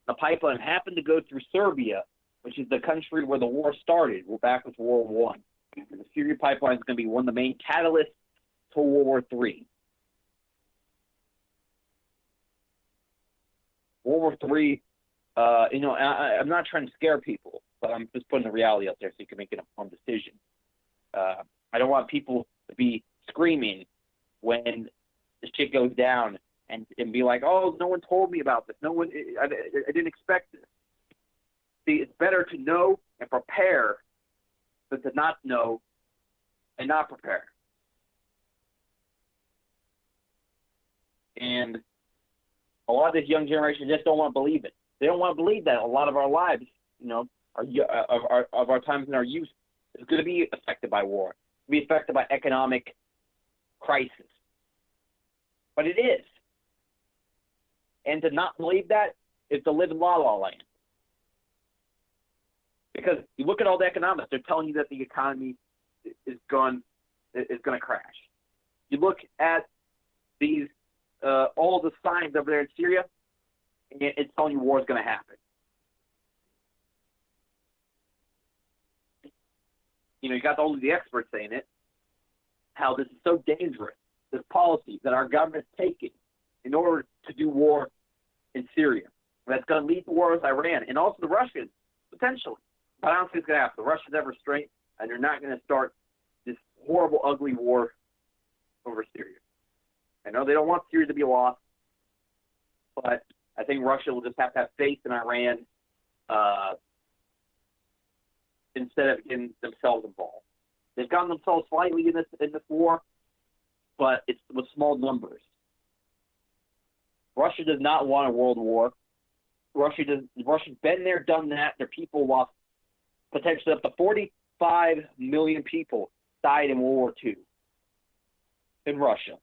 The pipeline happened to go through Serbia, which is the country where the war started. We're back with World War I. And the Syria pipeline is going to be one of the main catalysts to World War III. World War III, I'm not trying to scare people, but I'm just putting the reality out there so you can make an informed decision. I don't want people to be screaming when the shit goes down and be like, oh, no one told me about this. I didn't expect this. See, it's better to know and prepare than to not know and not prepare. And a lot of this young generation just don't want to believe it. They don't want to believe that a lot of our lives, of our times in our youth, is going to be affected by war, be affected by economic crisis. But it is. And to not believe that is to live in la-la land. Because you look at all the economists, they're telling you that the economy is going to crash. You look at these all the signs over there in Syria, and it's telling you war is going to happen. You got all of the experts saying it, how this is so dangerous, this policy that our government's taking in order to do war in Syria. That's going to lead to war with Iran and also the Russians, potentially. But I don't think it's going to happen. The Russians have restraint, and they're not going to start this horrible, ugly war over Syria. I know they don't want Syria to be lost, but I think Russia will just have to have faith in Iran instead of getting themselves involved. They've gotten themselves slightly in this war, but it's with small numbers. Russia does not want a world war. Russia's been there, done that. Their people lost potentially up to 45 million people died in World War II in Russia,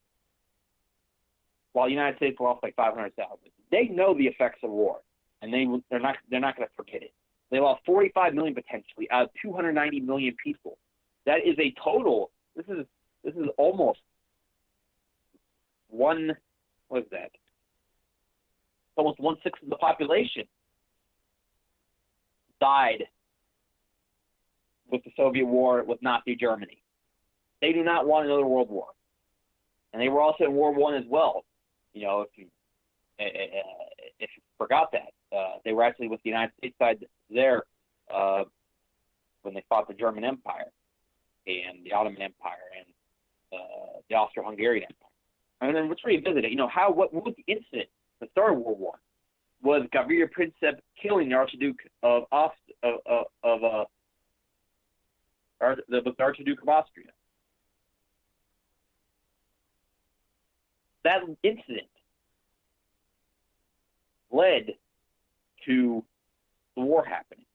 while the United States lost like 500,000. They know the effects of war, and they're not going to forget it. They lost 45 million potentially out of 290 million people. That is a total. This is almost one. What is that? Almost 1/6 of the population died with the Soviet war with Nazi Germany. They do not want another world war, and they were also in World War I as well. You know, if you forgot that, they were actually with the United States side there when they fought the German Empire and the Ottoman Empire and the Austro-Hungarian Empire. And then let's revisit it. You know, what was the incident that started World War I? Was Gavrilo Princip killing the Archduke of the Archduke of Austria? That incident led to the war happening.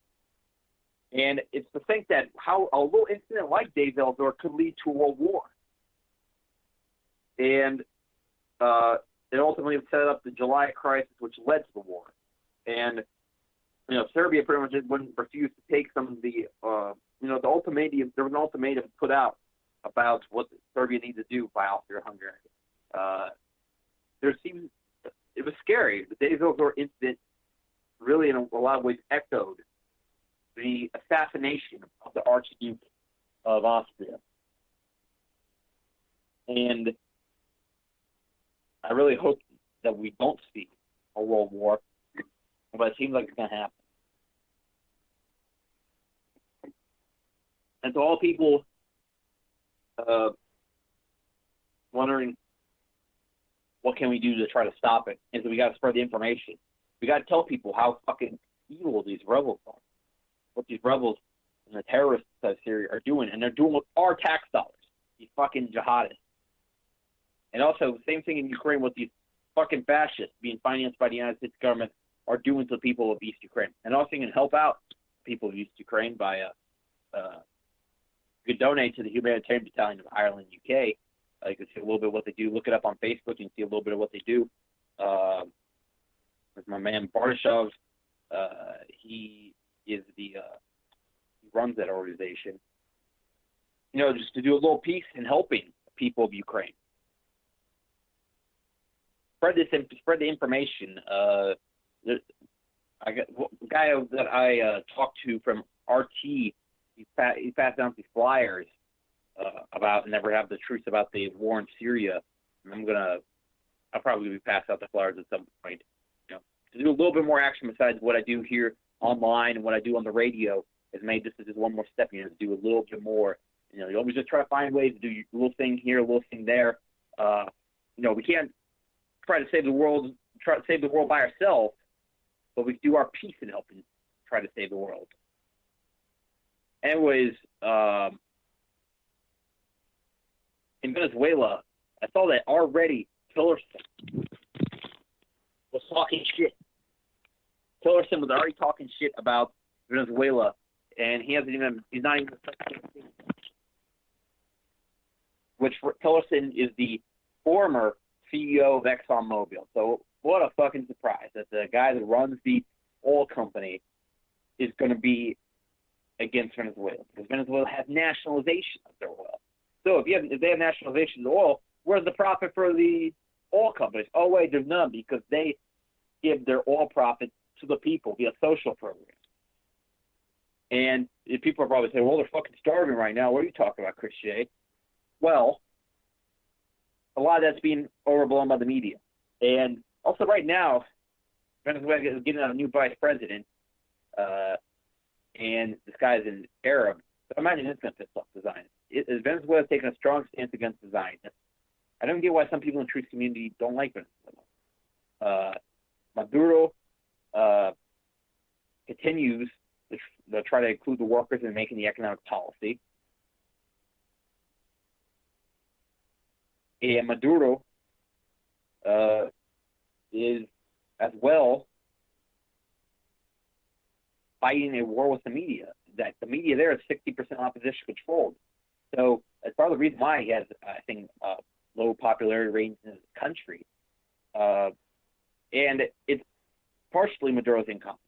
And it's to think that how a little incident like Dave Eldor could lead to a world war. And it ultimately set up the July crisis, which led to the war. And, you know, Serbia pretty much wouldn't refuse to take some of the, the ultimatum. There was an ultimatum put out about what Serbia needs to do by Austria-Hungary. It was scary. The Dave Eldor incident really, in a lot of ways, echoed the assassination of the Archduke of Austria. And I really hope that we don't see a world war, but it seems like it's going to happen. And to all people wondering what can we do to try to stop it, is that we got to spread the information. We got to tell people how fucking evil these rebels are, what these rebels and the terrorists of Syria are doing, and they're doing with our tax dollars, these fucking jihadists. And also, the same thing in Ukraine with these fucking fascists being financed by the United States government are doing to the people of East Ukraine. And also, you can help out people of East Ukraine by you can donate to the Humanitarian Battalion of Ireland, UK. You can see a little bit of what they do. Look it up on Facebook. You can see a little bit of what they do. There's my man Bardashov. He is he runs that organization. You know, just to do a little piece in helping the people of Ukraine. Spread the information. I got the guy that I talked to from RT. He passed out these flyers about Never Have the Truth about the war in Syria. And I'll probably be passing out the flyers at some point. You know, to do a little bit more action besides what I do here online and what I do on the radio is made this is just one more step. You know, to do a little bit more. You know, you always just try to find ways to do a little thing here, a little thing there. You know, we can't try to save the world by ourselves, but we do our piece in helping try to save the world. Anyways, in Venezuela, I saw that already Tillerson was talking shit. Tillerson was already talking shit about Venezuela, and he's not even which Tillerson is the former CEO of ExxonMobil. So what a fucking surprise that the guy that runs the oil company is going to be against Venezuela, because Venezuela has nationalization of their oil. So if they have nationalization of the oil, where's the profit for the oil companies? Oh wait, there's none, because they give their oil profit to the people via social programs. And people are probably saying, well, they're fucking starving right now. What are you talking about, Chris J? Well, a lot of that's being overblown by the media. And also right now, Venezuela is getting a new vice president, and this guy's an Arab. So I imagine it's going to piss off the Zionists. Venezuela is taking a strong stance against the Zionists. I don't get why some people in the truth community don't like Venezuela. Maduro continues to try to include the workers in making the economic policy. And Maduro is as well fighting a war with the media. That the media there is 60% opposition controlled. So that's part of the reason why he has, I think, low popularity ratings in his country. And it's partially Maduro's incompetence.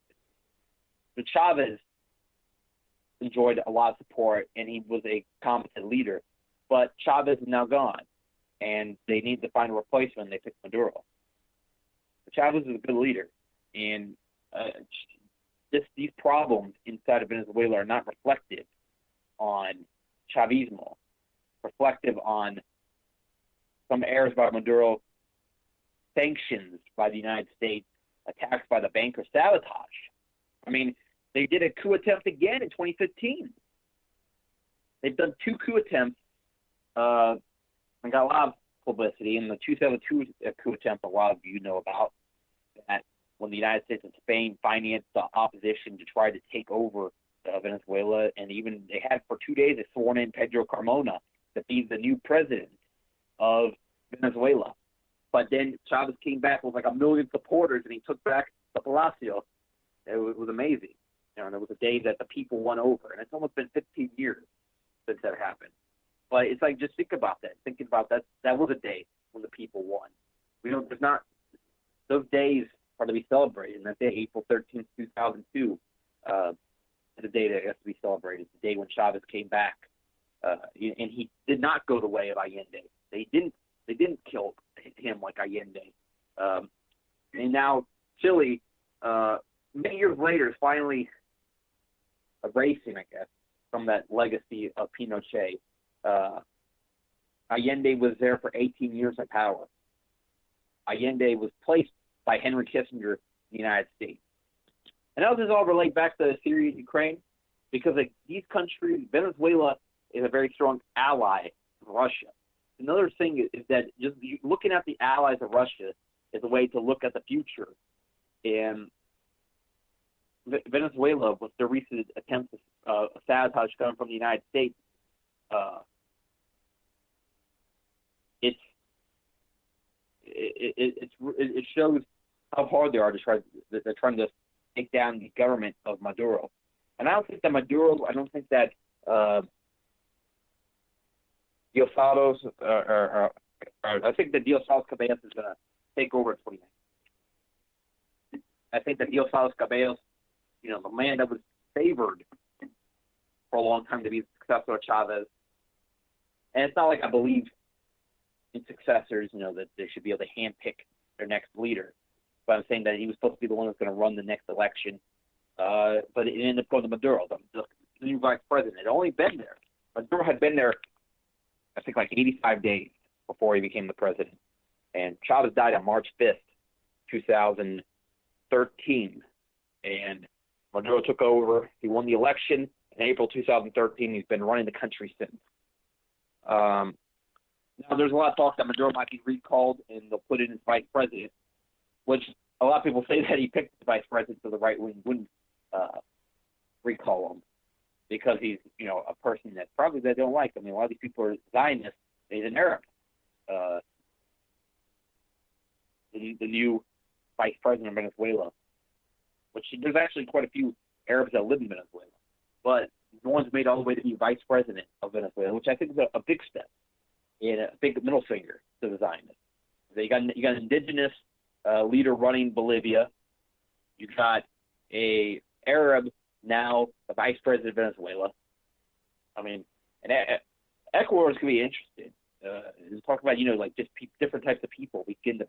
But Chavez enjoyed a lot of support, and he was a competent leader. But Chavez is now gone, and they need to find a replacement. They picked Maduro. But Chavez is a good leader, and these problems inside of Venezuela are not reflective on Chavismo, reflective on some errors by Maduro, sanctions by the United States, attacks by the bankers, sabotage. I mean, they did a coup attempt again in 2015. They've done 2 coup attempts and got a lot of publicity. And the 2002 coup attempt, a lot of you know about, that when the United States and Spain financed the opposition to try to take over Venezuela, and even they had for 2 days they sworn in Pedro Carmona to be the new president of Venezuela. But then Chavez came back with like 1 million supporters, and he took back the Palacio. It was amazing. And it was a day that the people won over, and it's almost been 15 years since that happened. But it's like, just think about that. Thinking about that, that was a day when the people won. There's not, those days are to be celebrated. And that day, April 13th, 2002, is a day that has to be celebrated. It's the day when Chavez came back, and he did not go the way of Allende. They didn't kill him like Allende. And now Chile, many years later, is finally erasing, I guess, from that legacy of Pinochet. Allende was there for 18 years in power. Allende was placed by Henry Kissinger in the United States. And how does this all relate back to Syria and Ukraine? Because these countries, Venezuela is a very strong ally of Russia. Another thing is that just looking at the allies of Russia is a way to look at the future. And Venezuela, with their recent attempts of sabotage coming from the United States, it shows how hard they are to they're trying to take down the government of Maduro. And I don't think that Diosdado I think that Diosdado Cabellos is going to take over in 2019. I think that Diosdado Cabellos, the man that was favored for a long time to be the successor of Chavez. And it's not like I believe in successors, that they should be able to handpick their next leader. But I'm saying that he was supposed to be the one that's going to run the next election. But it ended up going to Maduro, the new vice president. It had only been there. Maduro had been there, I think, like 85 days before he became the president. And Chavez died on March 5th, 2013. And Maduro took over. He won the election in April 2013. He's been running the country since. Now, there's a lot of talk that Maduro might be recalled and they'll put in as vice president, which a lot of people say that he picked the vice president so the right wing wouldn't recall him because he's, a person that probably they don't like. I mean, a lot of these people are Zionists. He's an Arab. The new vice president of Venezuela, which there's actually quite a few Arabs that live in Venezuela, but no one's made all the way to be vice president of Venezuela, which I think is a big step and a big middle finger to the Zionists. You got an indigenous leader running Bolivia. You got a Arab now the vice president of Venezuela. I mean, and Ecuador is going to be interesting. Talk about like just different types of people we get into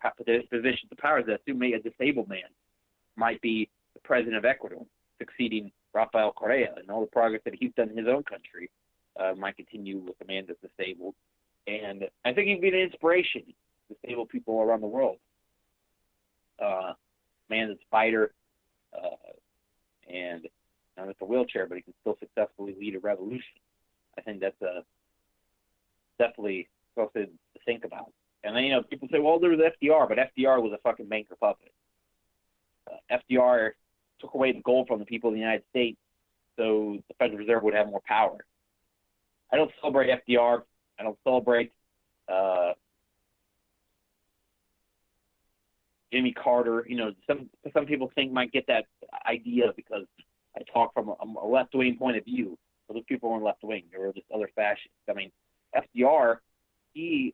positions of power that assume a disabled man might be the president of Ecuador, succeeding Rafael Correa, and all the progress that he's done in his own country might continue with the man that's disabled. And I think he'd be an inspiration to disabled people around the world. Man that's a fighter, and not with a wheelchair, but he can still successfully lead a revolution. I think that's definitely something to think about. And then, people say, well, there was FDR, but FDR was a fucking banker puppet. FDR took away the gold from the people of the United States so the Federal Reserve would have more power. I don't celebrate FDR. I don't celebrate Jimmy Carter. Some people think might get that idea because I talk from a left-wing point of view. But those people weren't left-wing. They were just other fascists. I mean, FDR, he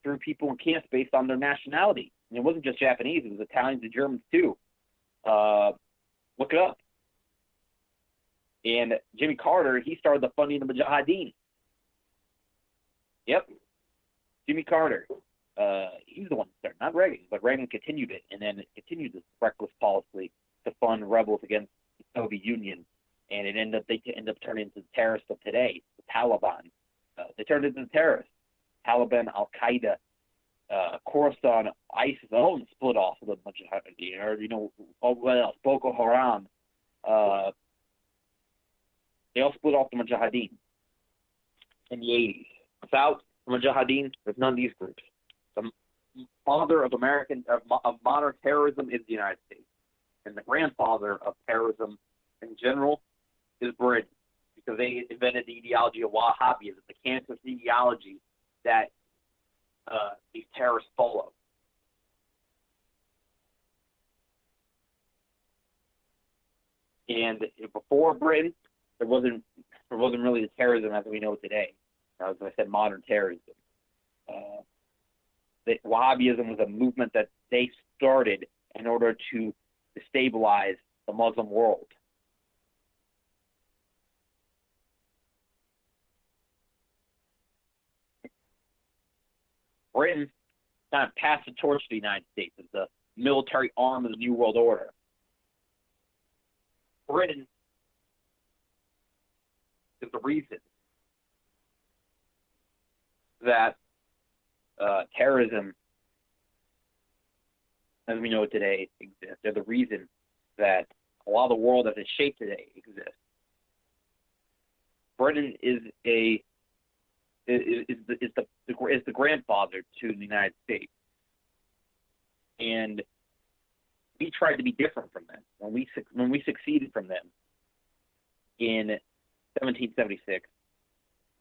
threw people in camps based on their nationality. And it wasn't just Japanese. It was Italians and Germans, too. Look it up. And Jimmy Carter, he started the funding of the Mujahideen. Yep. Jimmy Carter. He was the one that started, not Reagan, but Reagan continued it, and then it continued this reckless policy to fund rebels against the Soviet Union, and they end up turning into the terrorists of today, the Taliban. They turned into the terrorists. Taliban, Al Qaeda, Khorasan, ISIS, all split off of the Mujahideen, or what else? Boko Haram. They all split off the Mujahideen in the 80s. Without the Mujahideen, there's none of these groups. The father of modern terrorism is the United States, and the grandfather of terrorism in general is Britain, because they invented the ideology of Wahhabism, the cancerous ideology that these terrorists follow. And before Britain, there wasn't really the terrorism as we know it today. As I said, modern terrorism. Wahhabism was a movement that they started in order to destabilize the Muslim world. Britain kind of passed the torch to the United States as the military arm of the New World Order. Britain is the reason that terrorism, as we know it today, exists. They're the reason that a lot of the world as it's shaped today exists. Britain is the grandfather to the United States, and we tried to be different from them. When we succeeded from them in 1776,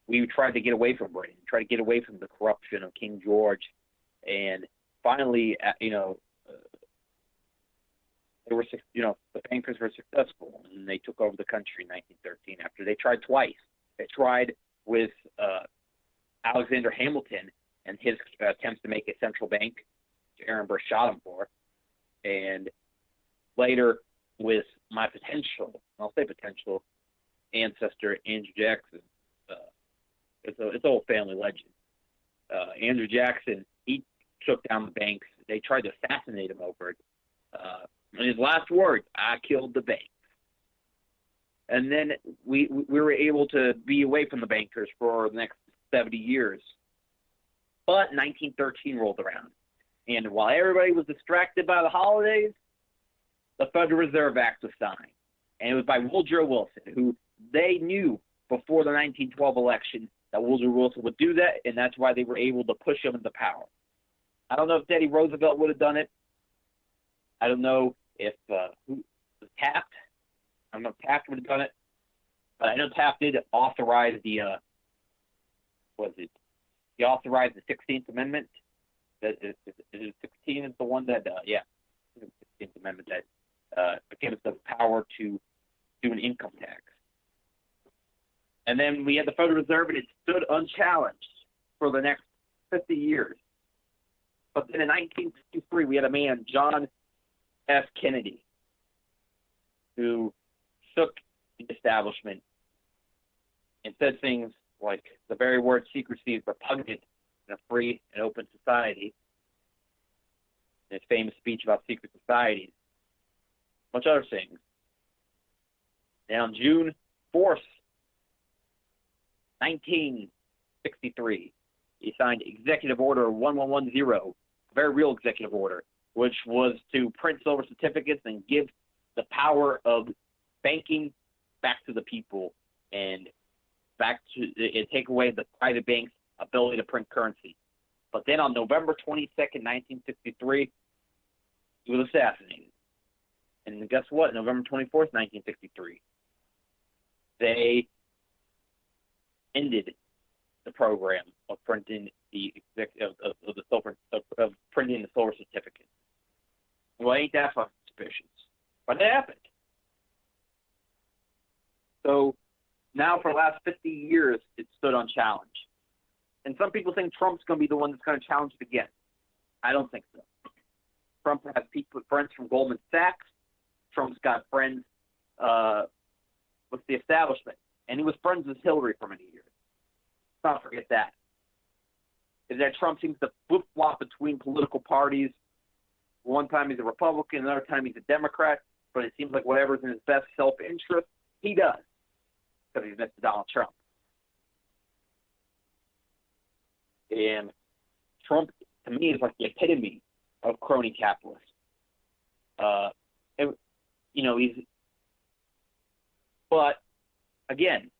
we tried to get away from Britain, tried to get away from the corruption of King George, and finally, the bankers were successful, and they took over the country in 1913 after they tried twice. They tried with Alexander Hamilton and his attempts to make a central bank, which Aaron Burr shot him for, and later with my potential ancestor, Andrew Jackson. It's an old family legend. Andrew Jackson, he took down the banks. They tried to assassinate him over it. And his last words, "I killed the banks." And then we were able to be away from the bankers for the next 70 years. But 1913 rolled around. And while everybody was distracted by the holidays, the Federal Reserve Act was signed. And it was by Woodrow Wilson, who they knew before the 1912 election that Woodrow Wilson would do that, and that's why they were able to push him into power. I don't know if Teddy Roosevelt would have done it. I don't know if Taft. I don't know if Taft would have done it. But I know Taft did authorize He authorized the 16th Amendment. Is 16 is the one that, the 16th Amendment that gave us the power to do an income tax. And then we had the Federal Reserve, and it stood unchallenged for the next 50 years. But then in 1963, we had a man, John F. Kennedy, who shook the establishment and said things like the very word secrecy is repugnant in a free and open society. In his famous speech about secret societies, a bunch of other things. And on June 4th, 1963, he signed Executive Order 1110, a very real executive order, which was to print silver certificates and give the power of banking back to the people and take away the private bank's ability to print currency. But then on November 22nd, 1963, he was assassinated. And guess what? November 24th, 1963, they ended the program of printing the printing the silver certificate. Well, ain't that fucking suspicious? But it happened. So now for the last 50 years, it stood unchallenged. And some people think Trump's going to be the one that's going to challenge it again. I don't think so. Trump has friends from Goldman Sachs. Trump's got friends with the establishment, and he was friends with Hillary for many years. Let's not forget that. Is that Trump seems to flip-flop between political parties. One time he's a Republican, another time he's a Democrat, but it seems like whatever's in his best self-interest, he does, because he's Mr. Donald Trump. And Trump, to me, is like the epitome of crony capitalist. But again,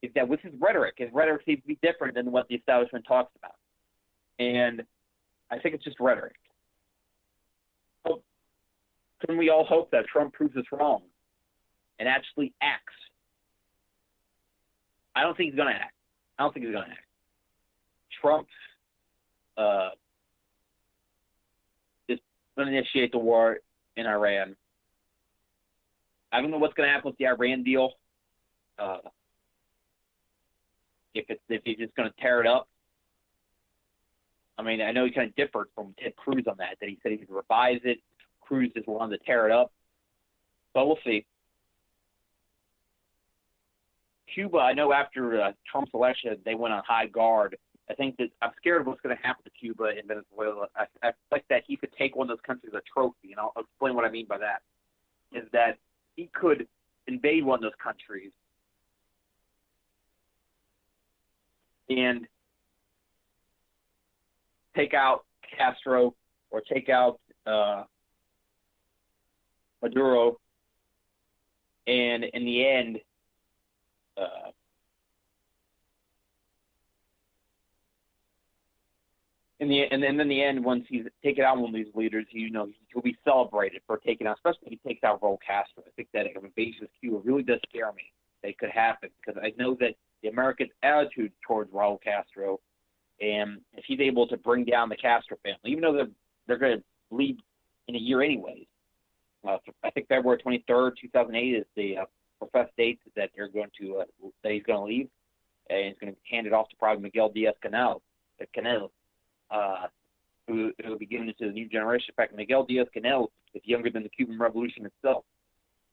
is that with his rhetoric seems to be different than what the establishment talks about. And I think it's just rhetoric. So, can we all hope that Trump proves us wrong and actually acts? I don't think he's going to act. Trump is going to initiate the war in Iran. I don't know what's going to happen with the Iran deal. If he's just going to tear it up. I mean, I know he kind of differed from Ted Cruz on that he said he could revise it. Cruz just wanted to tear it up. But we'll see. Cuba, I know after Trump's election, they went on high guard. I think that I'm scared of what's going to happen to Cuba and Venezuela. I expect that he could take one of those countries as a trophy, and I'll explain what I mean by that. Is that he could invade one of those countries and take out Castro or take out Maduro, and in the end, in the end, once he's taken out one of these leaders, he'll be celebrated for taking out, especially if he takes out Raul Castro. I think that an invasion of Cuba really does scare me. That could happen because I know that the American attitude towards Raul Castro, and if he's able to bring down the Castro family, even though they're going to leave in a year anyways. I think February 23rd, 2008 is the professed date that they're going to that he's going to leave, and he's going to hand it off to probably Miguel Diaz-Canel, who will be given it to the new generation. In fact, Miguel Diaz-Canel is younger than the Cuban Revolution itself.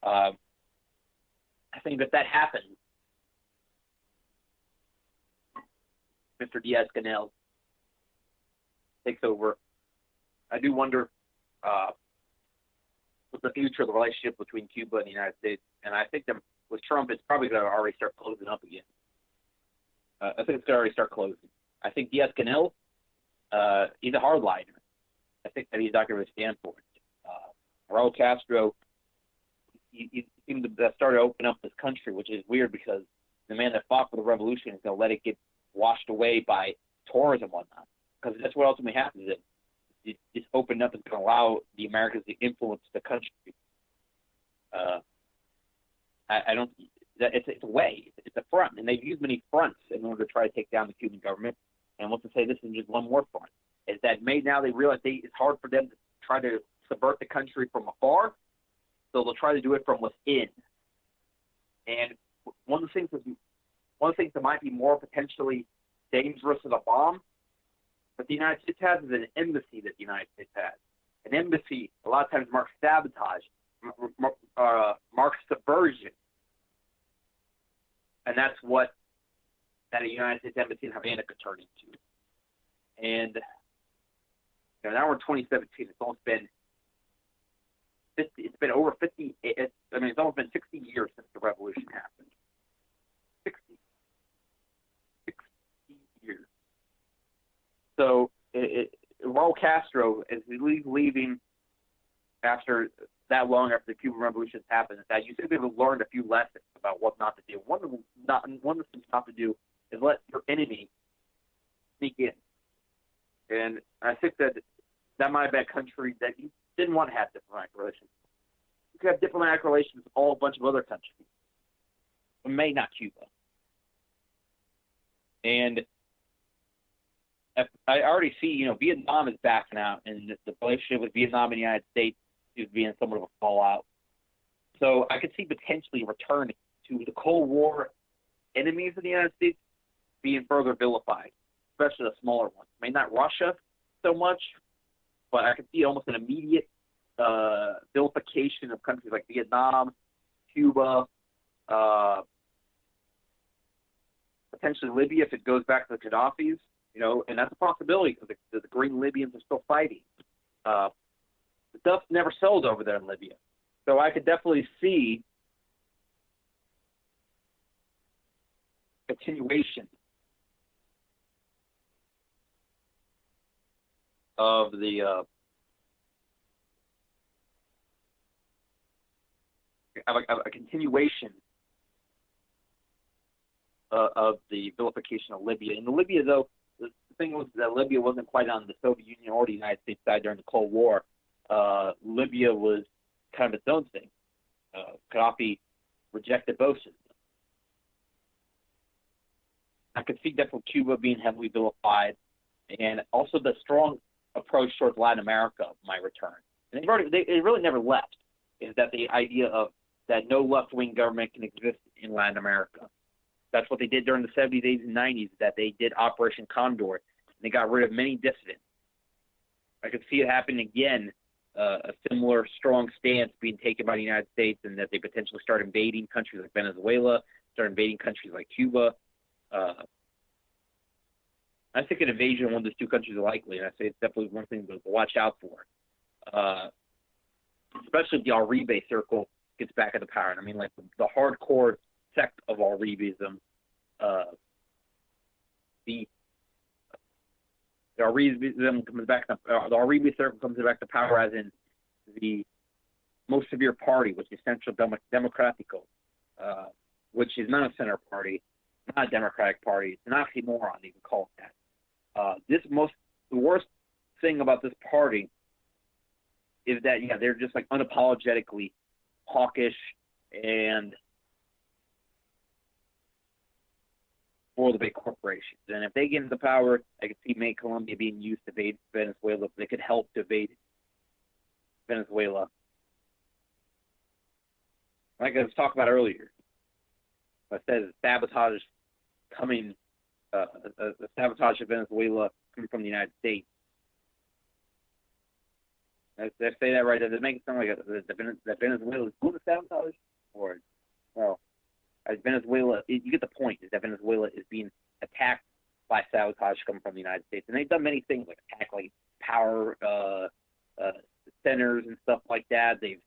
I think that happens. Mr. Diaz-Canel takes over. I do wonder what's the future of the relationship between Cuba and the United States. And I think that with Trump, it's probably going to already start closing up again. I think it's going to already start closing. I think Diaz-Canel, he's a hardliner. I think that he's not going to stand for it. Raul Castro, he seemed to have started to open up this country, which is weird because the man that fought for the revolution is going to let it get washed away by tourism and whatnot. Because that's what ultimately happens. It's opened up and going to allow the Americans to influence the country. I don't. It's a way. It's a front, and they've used many fronts in order to try to take down the Cuban government. And let's just say this is just one more front. Is that now they realize it's hard for them to try to subvert the country from afar, so they'll try to do it from within. And one of the things that might be more potentially dangerous than a bomb, but the United States has is an embassy that the United States has. An embassy a lot of times marks sabotage, marks subversion. And that's what that a United States embassy in Havana could turn into. And now we're in 2017. It's almost been 50. It's been over 50. It's almost been 60 years since the revolution happened. 60 years. So Raul Castro, as he's leaving after that long after the Cuban Revolution happened, that you simply have learned a few lessons about what not to do. One of the things not to do is let your enemy sneak in. And I think that might have been a country that you didn't want to have diplomatic relations. You could have diplomatic relations with a bunch of other countries, but maybe not Cuba. And I already see, Vietnam is backing out, and the relationship with Vietnam and the United States is being somewhat of a fallout. So I could see potentially returning to the Cold War enemies of the United States being further vilified, especially the smaller ones. Maybe not Russia so much, but I could see almost an immediate vilification of countries like Vietnam, Cuba, Potentially Libya if it goes back to the Gaddafis, and that's a possibility because the Green Libyans are still fighting. The stuff never sold over there in Libya. So I could definitely see continuation of the a continuation of the vilification of Libya. And Libya, though, the thing was that Libya wasn't quite on the Soviet Union or the United States side during the Cold War. Libya was kind of its own thing. Gaddafi rejected both systems. I could see definitely Cuba being heavily vilified, and also the strong approach towards Latin America might return. And it really never left. Is that the idea of that no left-wing government can exist in Latin America? That's what they did during the 70s, 80s, and 90s, that they did Operation Condor, and they got rid of many dissidents. I could see it happen again, a similar strong stance being taken by the United States, and that they potentially start invading countries like Venezuela, start invading countries like Cuba. I think an invasion of one of those two countries is likely, and I say it's definitely one thing to watch out for. Especially if the Al-Ribe circle gets back into power. And I mean, like the hardcore sect of Al-Ribeism, the Al-Ribeism comes back. The Al-Ribe circle comes back to power as in the most severe party, which is Central Democratico, which is not a center party, not a Democratic Party. It's an oxymoron, you can call it that. The worst thing about this party is that, they're just like unapologetically hawkish and for the big corporations. And if they get into power, I could see Colombia being used to invade Venezuela. They could help to invade Venezuela. Like I was talking about earlier, I said sabotage coming, the sabotage of Venezuela coming from the United States. Did I say that right? Does it make it sound like that Venezuela is doing the sabotage? Or, well, Venezuela, you get the point, is that Venezuela is being attacked by sabotage coming from the United States. And they've done many things, like attack like power centers and stuff like that. They've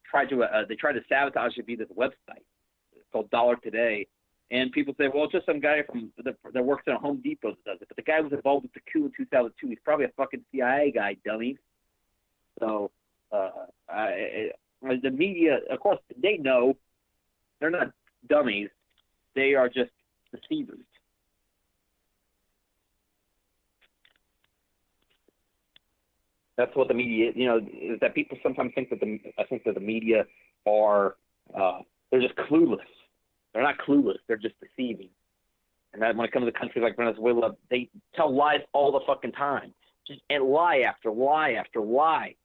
tried to sabotage it via this website. It's called Dollar Today. And people say, well, it's just some guy that works at Home Depot that does it. But the guy was involved with the coup in 2002. He's probably a fucking CIA guy, dummy. So the media, of course, they know. They're not dummies. They are just deceivers. That's what the media, is that people sometimes think that the media are, they're just clueless. They're not clueless. They're just deceiving. And that when it comes to countries like Venezuela, they tell lies all the fucking time. And lie after lie after lie.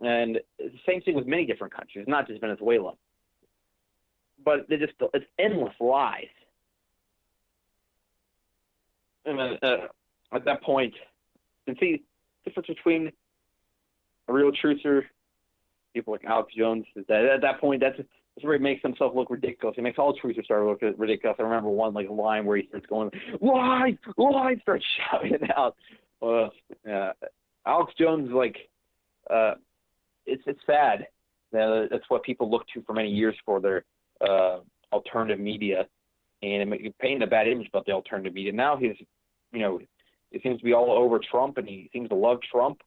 And it's the same thing with many different countries, not just Venezuela. But it's endless lies. And at that point, you can see the difference between a real truther, people like Alex Jones, is that at that point, that's where he makes himself look ridiculous. He makes all truthers start look ridiculous. I remember one line where he starts going, lies, starts shouting it out. Alex Jones, it's sad. That's what people look to for many years for their alternative media, and painting a bad image about the alternative media. Now he seems to be all over Trump, and he seems to love Trump.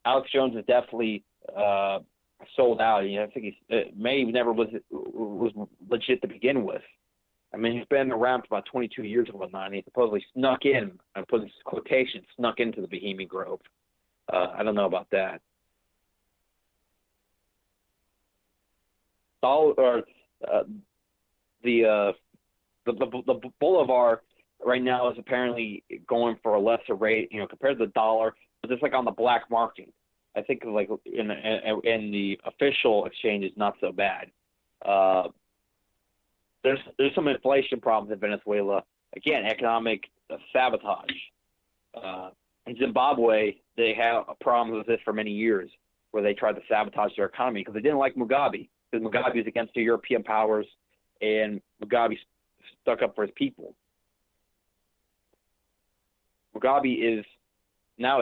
Alex Jones is definitely sold out. I think he never was legit to begin with. I mean, he's been around for about 22 years and whatnot, and he supposedly snuck in, I'm putting quotations, snuck into the Bohemian Grove. I don't know about that. The Bolivar right now is apparently going for a lesser rate, compared to the dollar, but it's on the black market. I think in the official exchange is not so bad. There's some inflation problems in Venezuela. Again, economic sabotage. In Zimbabwe, they have a problem with this for many years, where they tried to sabotage their economy because they didn't like Mugabe. because Mugabe was against the European powers, and Mugabe stuck up for his people. Mugabe is now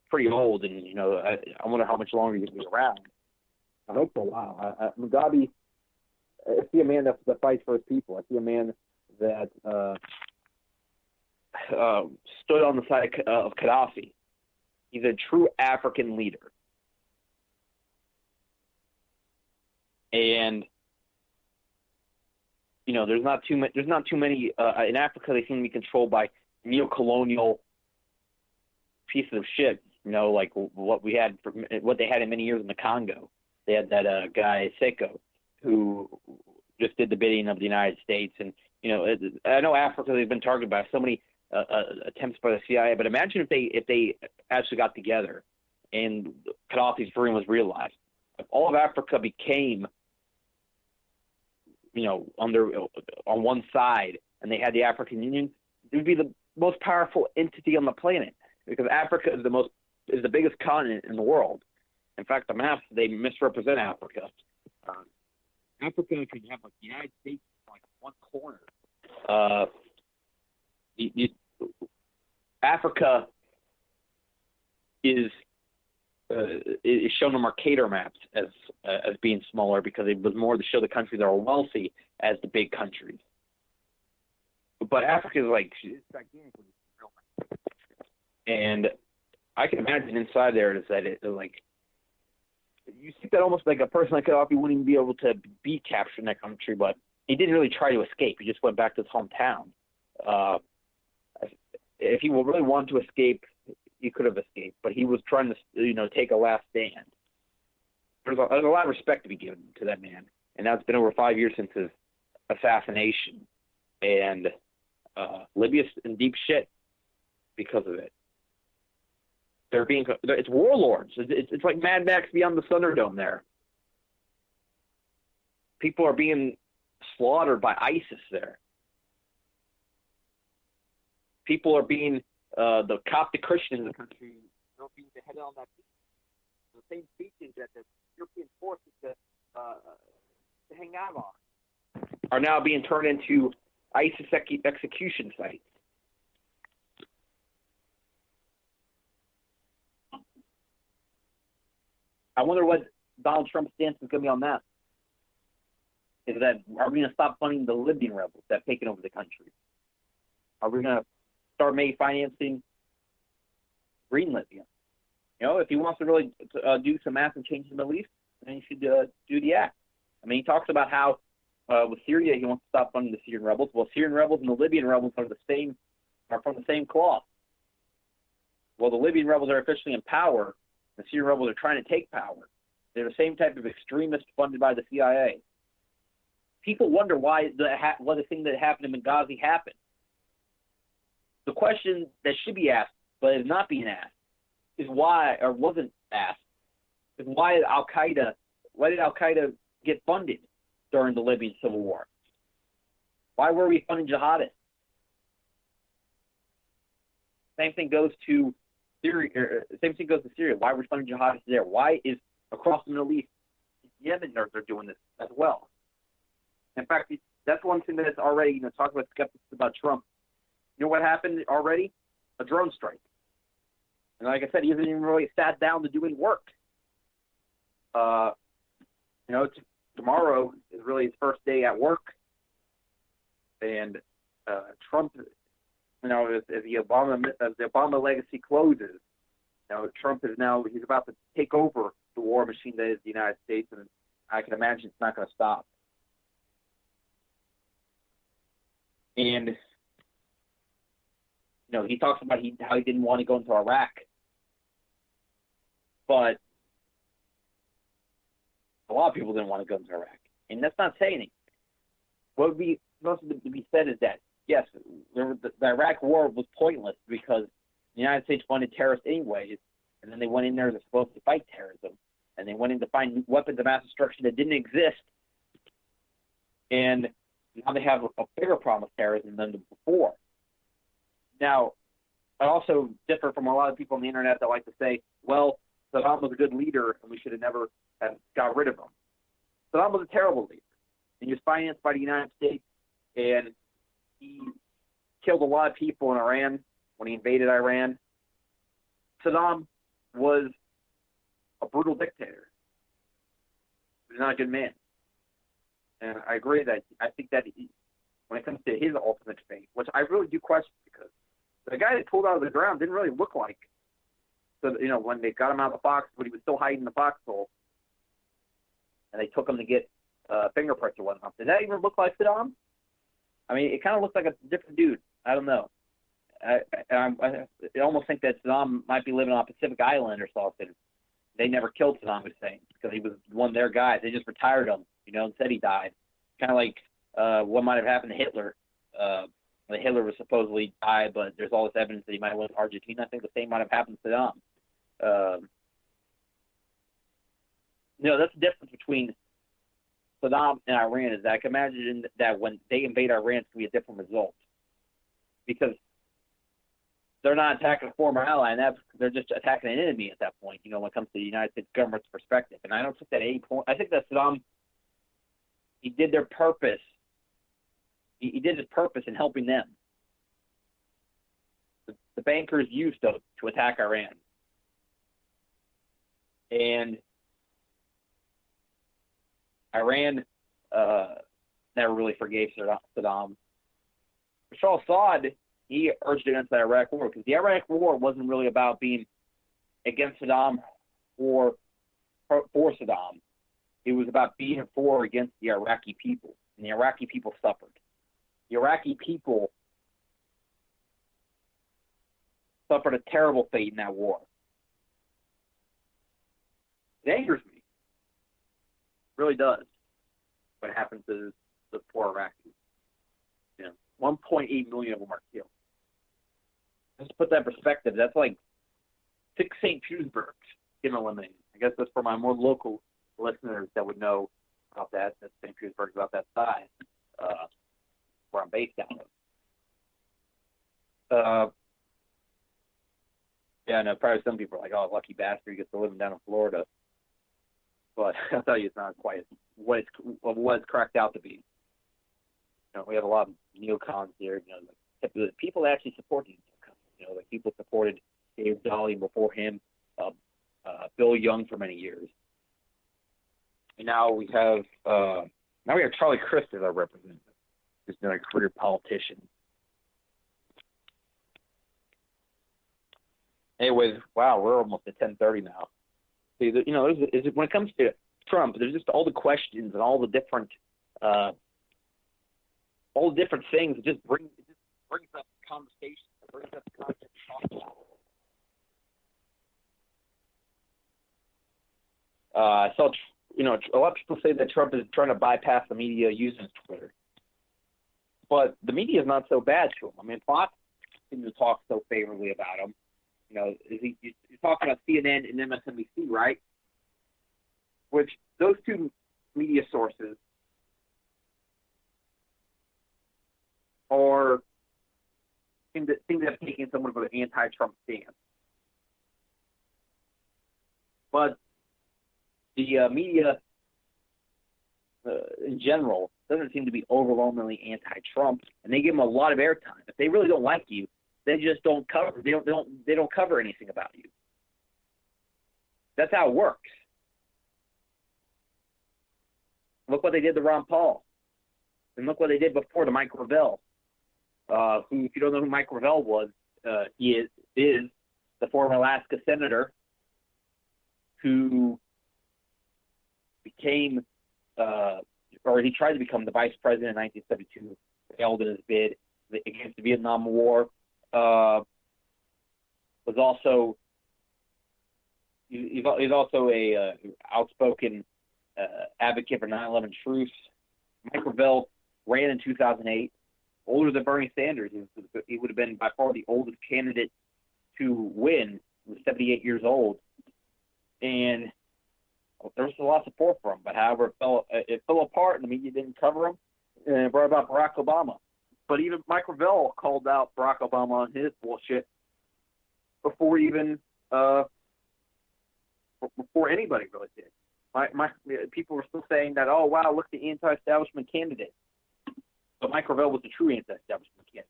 pretty old, and I wonder how much longer he'll be around. I hope for a while. Mugabe, I see a man that fights for his people. I see a man that stood on the side of Gaddafi. He's a true African leader. And there's not too many in Africa. They seem to be controlled by neo-colonial pieces of shit. Like what they had in many years in the Congo. They had that guy Seko, who just did the bidding of the United States. And I know Africa has been targeted by so many attempts by the CIA. But imagine if they actually got together and Gaddafi's dream was realized. If all of Africa became on one side, and they had the African Union, it would be the most powerful entity on the planet, because Africa is the biggest continent in the world. In fact, the maps, they misrepresent Africa. Africa could have the United States like one corner. Africa is shown on Mercator maps as being smaller, because it was more to show the countries that are wealthy as the big countries. But Africa is it's gigantic. And I can imagine inside there is that you see that almost like a person like Gaddafi wouldn't even be able to be captured in that country, but he didn't really try to escape. He just went back to his hometown. If he really wanted to escape, he could have escaped, but he was trying to, take a last stand. There's a lot of respect to be given to that man, and now it's been over 5 years since his assassination, and Libya's in deep shit because of it. It's warlords. It's like Mad Max Beyond the Thunderdome there. People are being slaughtered by ISIS there. People are being the Coptic Christians in the country are being beheaded on that beach. The same beaches that the European forces to hang out on are now being turned into ISIS execution sites. I wonder what Donald Trump's stance is going to be on that. Are we going to stop funding the Libyan rebels that have taken over the country? Are we going to start financing Green Libya? If he wants to really do some massive changes in the Middle East, then he should do the act. He talks about how with Syria he wants to stop funding the Syrian rebels. Well, Syrian rebels and the Libyan rebels are from the same cloth. Well, the Libyan rebels are officially in power. The Syrian rebels are trying to take power. They're the same type of extremists funded by the CIA. People wonder why the thing that happened in Benghazi happened. The question that should be asked, but is not being asked, is why, or wasn't asked, is why did Al Qaeda get funded during the Libyan civil war? Why were we funding jihadists? Same thing goes to Syria. Why were we funding jihadists there? Why is across the Middle East, Yemen nerds are doing this as well? In fact, that's one thing that is already, talk about skeptics about Trump. You know what happened already? A drone strike. And like I said, he hasn't even really sat down to do any work. Tomorrow is really his first day at work. And Trump, as the Obama legacy closes, Trump he's about to take over the war machine that is the United States, and I can imagine it's not going to stop. And he talks about how he didn't want to go into Iraq, but a lot of people didn't want to go into Iraq, and that's not saying anything. What would be supposed to be said is that yes, the Iraq War was pointless because the United States funded terrorists anyways, and then they went in there as supposed to fight terrorism, and they went in to find weapons of mass destruction that didn't exist, and now they have a bigger problem with terrorism than before. Now, I also differ from a lot of people on the internet that like to say, well, Saddam was a good leader and we should have never got rid of him. Saddam was a terrible leader. And he was financed by the United States, and he killed a lot of people in Iran when he invaded Iran. Saddam was a brutal dictator. He was not a good man. And I agree that I think that when it comes to his ultimate fate, which I really do question, because the guy that pulled out of the ground didn't really look like, so when they got him out of the fox, when he was still hiding in the foxhole, and they took him to get fingerprints or whatnot. Did that even look like Saddam? I mean, it kind of looks like a different dude. I don't know. I almost think that Saddam might be living on a Pacific Island or something. They never killed Saddam Hussein because he was one of their guys. They just retired him, and said he died. Kind of like what might have happened to Hitler. Hitler was supposedly died, but there's all this evidence that he might have went to Argentina. I think the same might have happened to Saddam. That's the difference between Saddam and Iran, is that I can imagine that when they invade Iran, it's going to be a different result. Because they're not attacking a former ally, and they're just attacking an enemy at that point, when it comes to the United States government's perspective. And I don't think that at any point – I think that Saddam, he did their purpose. He did his purpose in helping them. The bankers used them to attack Iran. And Iran never really forgave Saddam. Bashar al-Assad, he urged against the Iraq War, because the Iraq War wasn't really about being against Saddam or for Saddam. It was about being for or against the Iraqi people, and the Iraqi people suffered. The Iraqi people suffered a terrible fate in that war. It angers me. It really does. What happened to the poor Iraqis. 1.8 million of them are killed. Just to put that in perspective, that's like 6 St. Petersburgs getting eliminated. I guess that's for my more local listeners that would know about that. That St. Petersburg's about that size, where I'm based out of. Yeah, I know probably some people are like, "Oh, lucky bastard, he gets to live down in Florida." But I'll tell you, it's not quite what it's cracked out to be. We have a lot of neocons here. The people that actually support these neocons. Like people supported Dave Dolly before him, Bill Young for many years, and now we have Charlie Crist as our representative, who's been a career politician. Anyways, wow, we're almost at 10:30 now. See, when it comes to Trump, there's just all the questions and all the different things. It just brings up conversation. It brings up content to talk about. I saw, a lot of people say that Trump is trying to bypass the media using Twitter, but the media is not so bad to him. I mean, Fox seems to talk so favorably about him. You're talking about CNN and MSNBC, right? Which those two media sources seem to have taken somewhat of an anti-Trump stance. But the media in general doesn't seem to be overwhelmingly anti-Trump, and they give them a lot of airtime. If they really don't like you, they just don't cover. They don't cover anything about you. That's how it works. Look what they did to Ron Paul, and look what they did before to Mike Gravel. Who, if you don't know who Mike Gravel was, he is the former Alaska senator who became, or he tried to become the vice president in 1972, failed in his bid against the Vietnam War. Was also he's also a outspoken advocate for 9/11 truth. Mike Gravel ran in 2008, older than Bernie Sanders. He would have been by far the oldest candidate to win. He was 78 years old, and there was a lot of support for him. But however, it fell apart, and the media didn't cover him. And it brought about Barack Obama. But even Mike Gravel called out Barack Obama on his bullshit before anybody really did. my people were still saying that, oh, wow, look, the anti-establishment candidate. But Mike Gravel was the true anti-establishment candidate.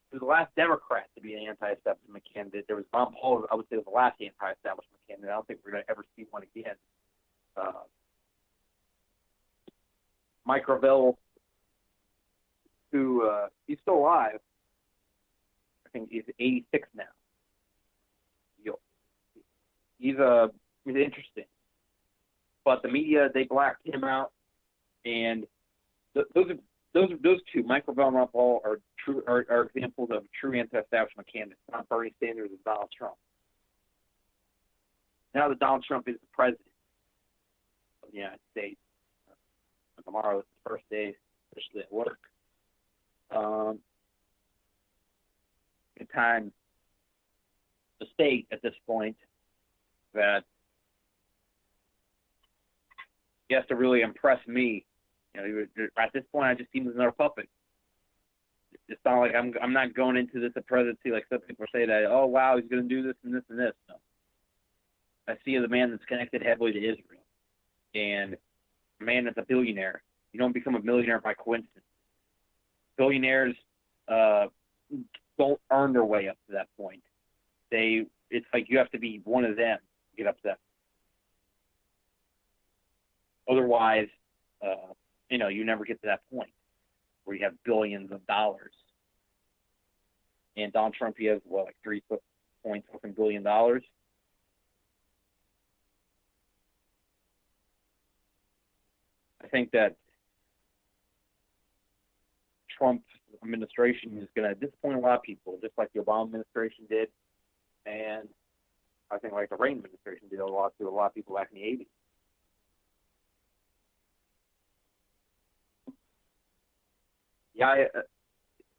He was the last Democrat to be an anti-establishment candidate. There was Ron Paul, I would say, was the last anti-establishment candidate. I don't think we're going to ever see one again. Mike Gravel, who he's still alive. I think he's 86 now. He's interesting, but the media, they blacked him out, and those two, Mike Gravel and Ron Paul, are examples of true anti-establishment candidates, not Bernie Sanders and Donald Trump. Now that Donald Trump is the president of the United States, tomorrow is the first day officially at work. Good time to state at this point that he has to really impress me. At this point, I just see him as another puppet. It's not like I'm not going into this presidency like some people say that, oh, wow, he's going to do this and this and this. No. I see as a man that's connected heavily to Israel, and a man that's a billionaire. You don't become a millionaire by coincidence. Billionaires don't earn their way up to that point. It's like you have to be one of them to get up to that. Otherwise, you never get to that point where you have billions of dollars. And Donald Trump, he has, like $3.something billion. I think that Trump administration is going to disappoint a lot of people, just like the Obama administration did, and I think like the Reagan administration did a lot to a lot of people back in the 80s.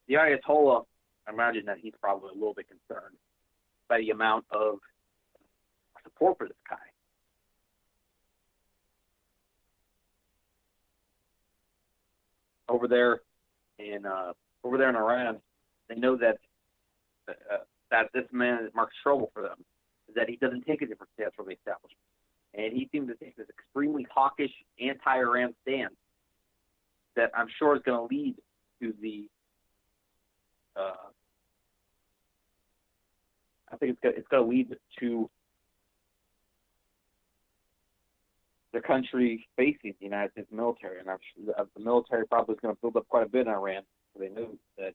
The Ayatollah, I imagine that he's probably a little bit concerned by the amount of support for this guy. Over there in Iran, they know that this man is marks trouble for them, is that he doesn't take a different stance from the establishment, and he seems to take this extremely hawkish anti-Iran stance that I'm sure is going to lead to the. I think it's going to lead to the country facing the United States military, and I'm sure the military probably is going to build up quite a bit in Iran. So they know that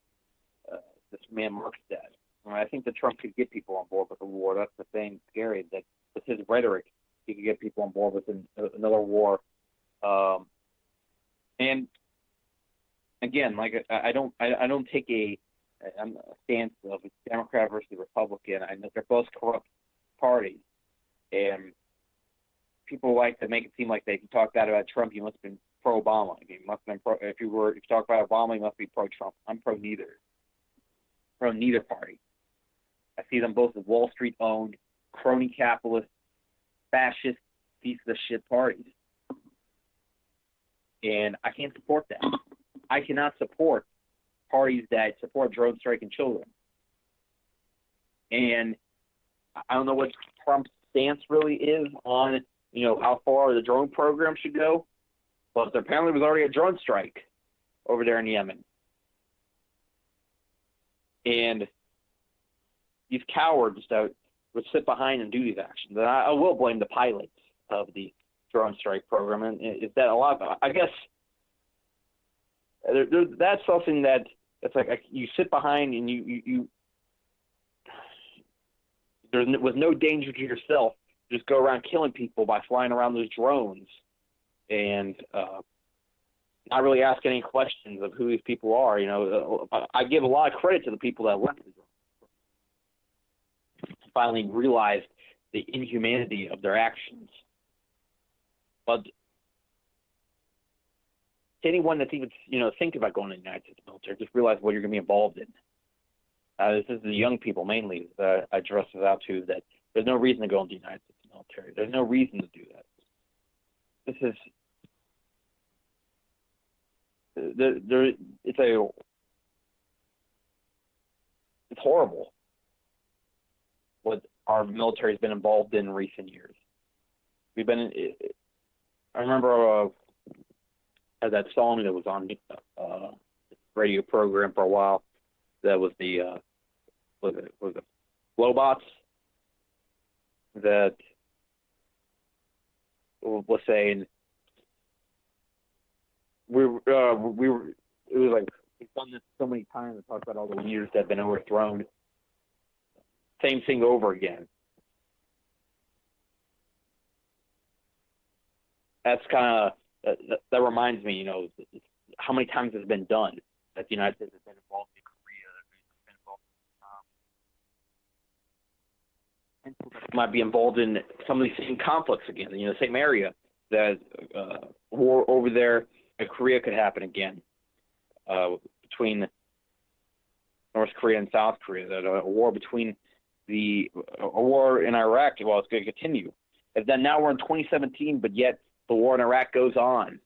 this man marks that. And I think that Trump could get people on board with the war. That's the thing scary, that with his rhetoric, he could get people on board with another war. And again, like I don't take a stance of a Democrat versus Republican. I know they're both corrupt parties, and people like to make it seem like they can talk bad about Trump. You must have been pro-Obama. You must have been if you talk about Obama, you must be pro-Trump. I'm pro neither party. I see them both as Wall Street owned, crony capitalist, fascist, piece of shit parties, and I can't support that. I cannot support parties that support drone striking children. And I don't know what Trump's stance really is on, how far the drone program should go, but there apparently was already a drone strike over there in Yemen. And these cowards that would sit behind and do these actions, and I will blame the pilots of the drone strike program, and is that a lot of, I guess, that's something that it's like you sit behind and you there was no danger to yourself. Just go around killing people by flying around those drones and not really asking any questions of who these people are. I give a lot of credit to the people that left the drone. Finally realized the inhumanity of their actions. But to anyone that's even, thinking about going to the United States military, just realize what you're going to be involved in. This is the young people mainly that I address this out to, that there's no reason to go into the United States military. There's no reason to do that. This is, it's horrible what our military has been involved in recent years. We've been I remember that song that was on the radio program for a while. That was the was it Flowbots that was saying we were it was like we've done this so many times and talked about all the leaders that have been overthrown. Same thing over again. That's kind of that reminds me, how many times has been done that the United States has been involved in Korea, been involved in might be involved in some of these same conflicts again. The same area that war over there in Korea could happen again between North Korea and South Korea. That a war between a war in Iraq, well, it's going to continue. And then now we're in 2017, but yet the war in Iraq goes on.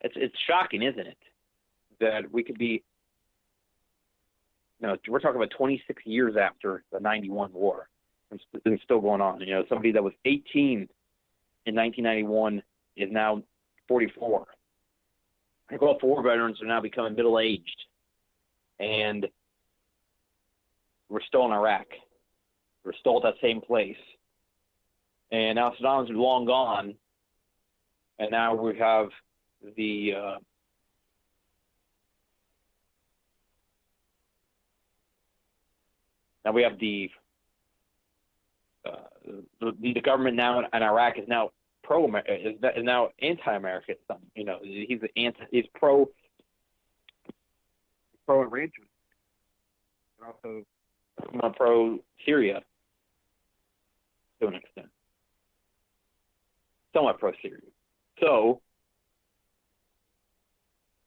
It's shocking, isn't it? That we could be, we're talking about 26 years after the 91 war, and it's still going on. Somebody that was 18 in 1991 is now 44. Gulf War veterans are now becoming middle-aged, and we're still in Iraq. We're still at that same place. And now Saddam's long gone, and now we have the government now in Iraq is now is now anti-American. He's pro arrangement, and also pro Syria to an extent. Somewhat pro-Syria. So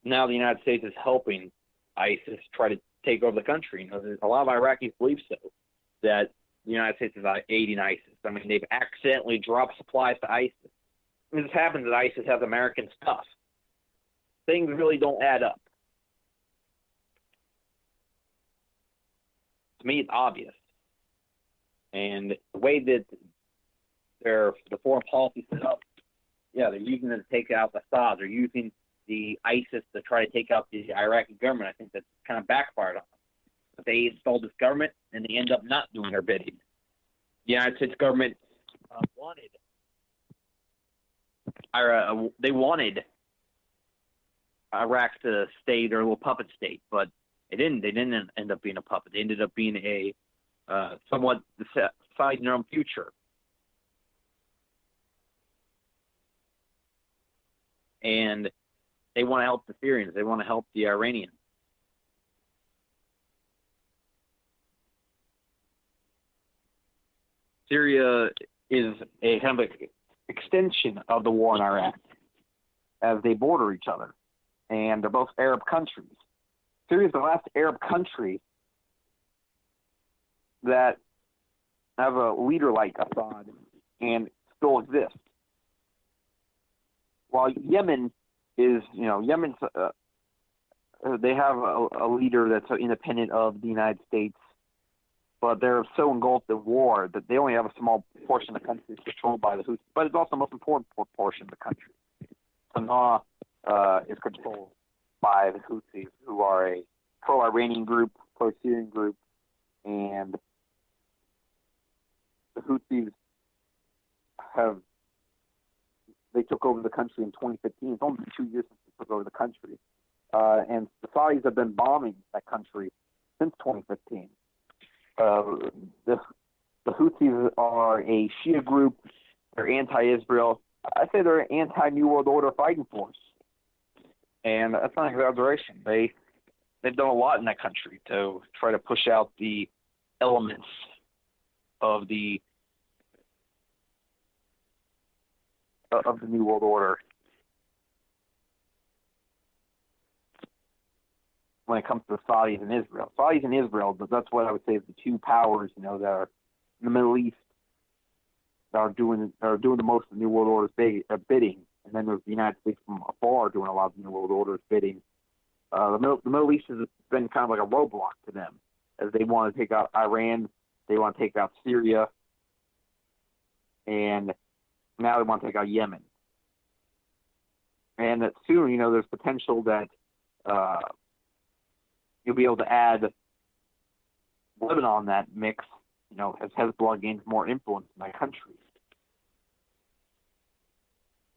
now the United States is helping ISIS try to take over the country. A lot of Iraqis believe so, that the United States is aiding ISIS. I mean, they've accidentally dropped supplies to ISIS. This happens that ISIS has American stuff. Things really don't add up. To me, it's obvious. And the way that the foreign policy set up, they're using it to take out Assad. They're using the ISIS to try to take out the Iraqi government. I think that's kind of backfired on them. They installed this government, and they end up not doing their bidding. The United States government wanted Iraq to stay their little puppet state, but they didn't. They didn't end up being a puppet. They ended up being a somewhat deciding their own future. And they want to help the Syrians. They want to help the Iranians. Syria is a kind of an extension of the war in Iraq, as they border each other, and they're both Arab countries. Syria is the last Arab country that have a leader like Assad and still exists. While Yemen is, Yemen's, they have a leader that's independent of the United States, but they're so engulfed in war that they only have a small portion of the country controlled by the Houthis, but it's also the most important portion of the country. Sana'a is controlled by the Houthis, who are a pro-Iranian group, pro-Syrian group, and the Houthis they took over the country in 2015. It's only been 2 years since they took over the country. And the Saudis have been bombing that country since 2015. The Houthis are a Shia group. They're anti-Israel. I say they're an anti-New World Order fighting force. And that's not an exaggeration. They've done a lot in that country to try to push out the elements of the New World Order when it comes to the Saudis and Israel. Saudis and Israel, that's what I would say is the two powers, that are in the Middle East that are doing the most of the New World Order's bidding, and then there's the United States from afar doing a lot of the New World Order's bidding. The Middle East has been kind of like a roadblock to them, as they want to take out Iran, they want to take out Syria, and Now they want to take out Yemen. And that soon, you know, there's potential that you'll be able to add Lebanon in that mix, you know, as Hezbollah gains more influence in that country.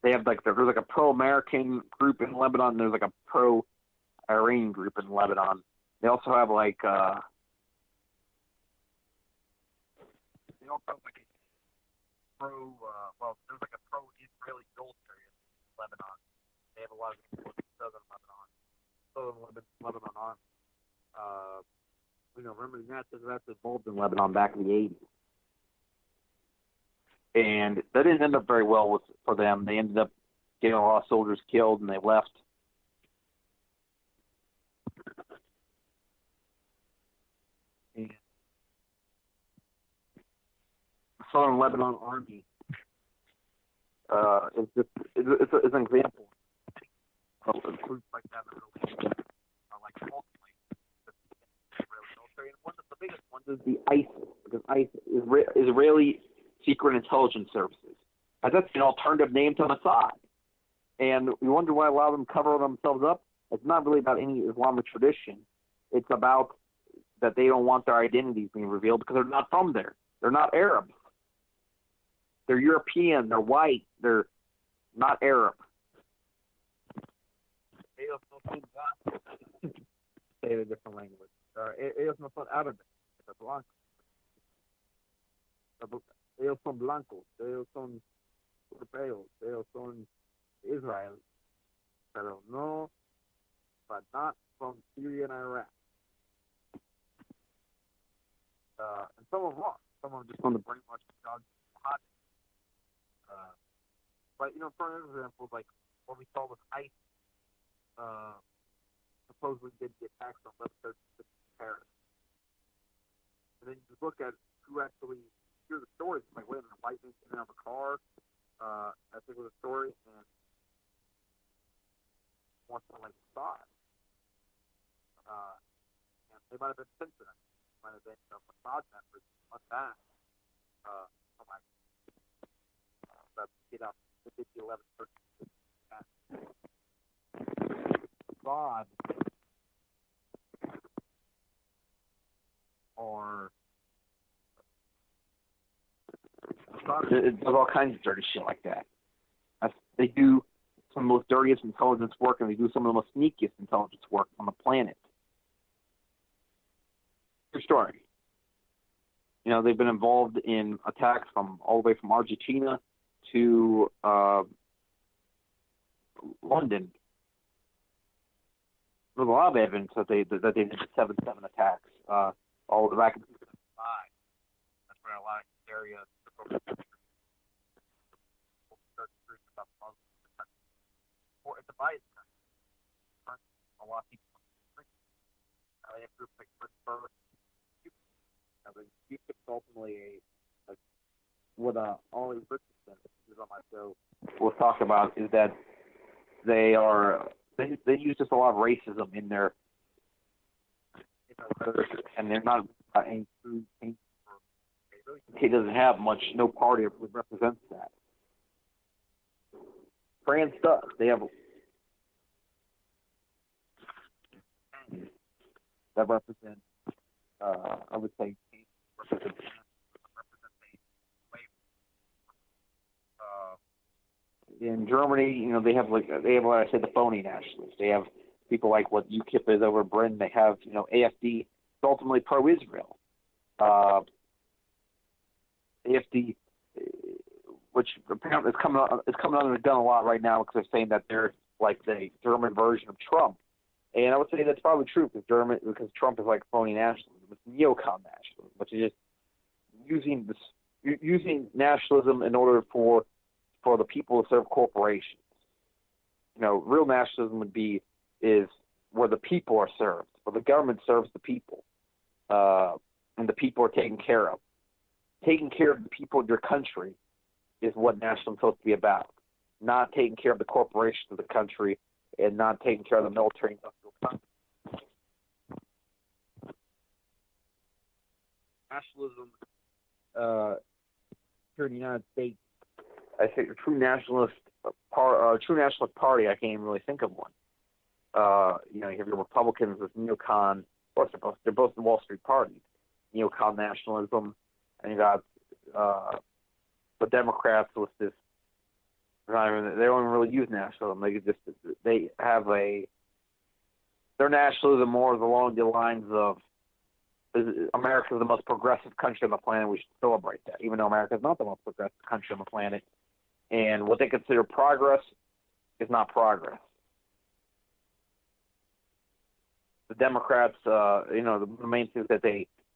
They have there's like a pro-American group in Lebanon. And there's like a pro-Iranian group in Lebanon. They also have like there's like a pro-Israeli military in Lebanon. They have a lot of influence in southern Lebanon army. You know, remember the Nazis involved in Lebanon back in the 80s. And that didn't end up very well for them. They ended up getting a lot of soldiers killed, and they left. And the Southern Lebanon Army is an example of groups like that in the Middle East are like ultimately the Israeli military. And one of the biggest ones is the ISIS, because ISIS is Israeli Secret Intelligence Services. That's an alternative name to Mossad. And we wonder why a lot of them cover themselves up. It's not really about any Islamic tradition. It's about that they don't want their identities being revealed because they're not from there. They're not Arabs. They're European. They're white. They're not Arab. Say it in a different language. Ellos no son árabes. Ellos son blancos. Ellos son europeos. Ellos son Israel. Pero no, but not from Syria and Iraq. And some of them are. Some of them just from the brainwash of God. But, you know, for example, like what we saw with ICE, supposedly did the attacks on 11/13 in Paris. And then you look at who actually, hear the stories, like, wait a minute, white man came out of a car, I think it was a story, and wants to, like, Mossad. And they might have been sensitive. Might have been Mossad members on that. From like, you know, the 11/13 Mossad or there's all kinds of dirty shit like that. They do some of the most dirtiest intelligence work, and they do some of the most sneakiest intelligence work on the planet. True story. You know, they've been involved in attacks from all the way from Argentina to London. There's a lot of evidence that they did 7/7 attacks. All the back in 2005. That's where a lot of areas took over the country. It's a bias country. A lot of people they have groups like Pittsburgh. UKIP is ultimately what Ollie Richardson, who's on my show, will talk about, is that they use just a lot of racism in their and they're not any true. He doesn't have much. No party that represents that. France does. They have that represent. I would say represent in Germany, you know, they have like what I said, the phony nationalists. They have people like what UKIP is over in Britain. They have, you know, AFD. It's ultimately pro-Israel. AFD, which apparently is coming under the gun a lot right now because they're saying that they're like the German version of Trump. And I would say that's probably true because Trump is like phony nationalism. It's neocon nationalism, which is just using nationalism in order for the people to serve corporations. You know, real nationalism is where the people are served, where the government serves the people, and the people are taken care of. Taking care of the people of your country is what nationalism is supposed to be about, not taking care of the corporations of the country and not taking care of the military industrial complex. Nationalism here in the United States I think a true nationalist party. I can't even really think of one. You know, you have your Republicans with neocon. Of course, they're both the Wall Street parties. Neocon nationalism, and you got the Democrats with this. They don't even really use nationalism. They have their nationalism more along the lines of America is the most progressive country on the planet. We should celebrate that, even though America is not the most progressive country on the planet. And what they consider progress is not progress. The Democrats, the main thing that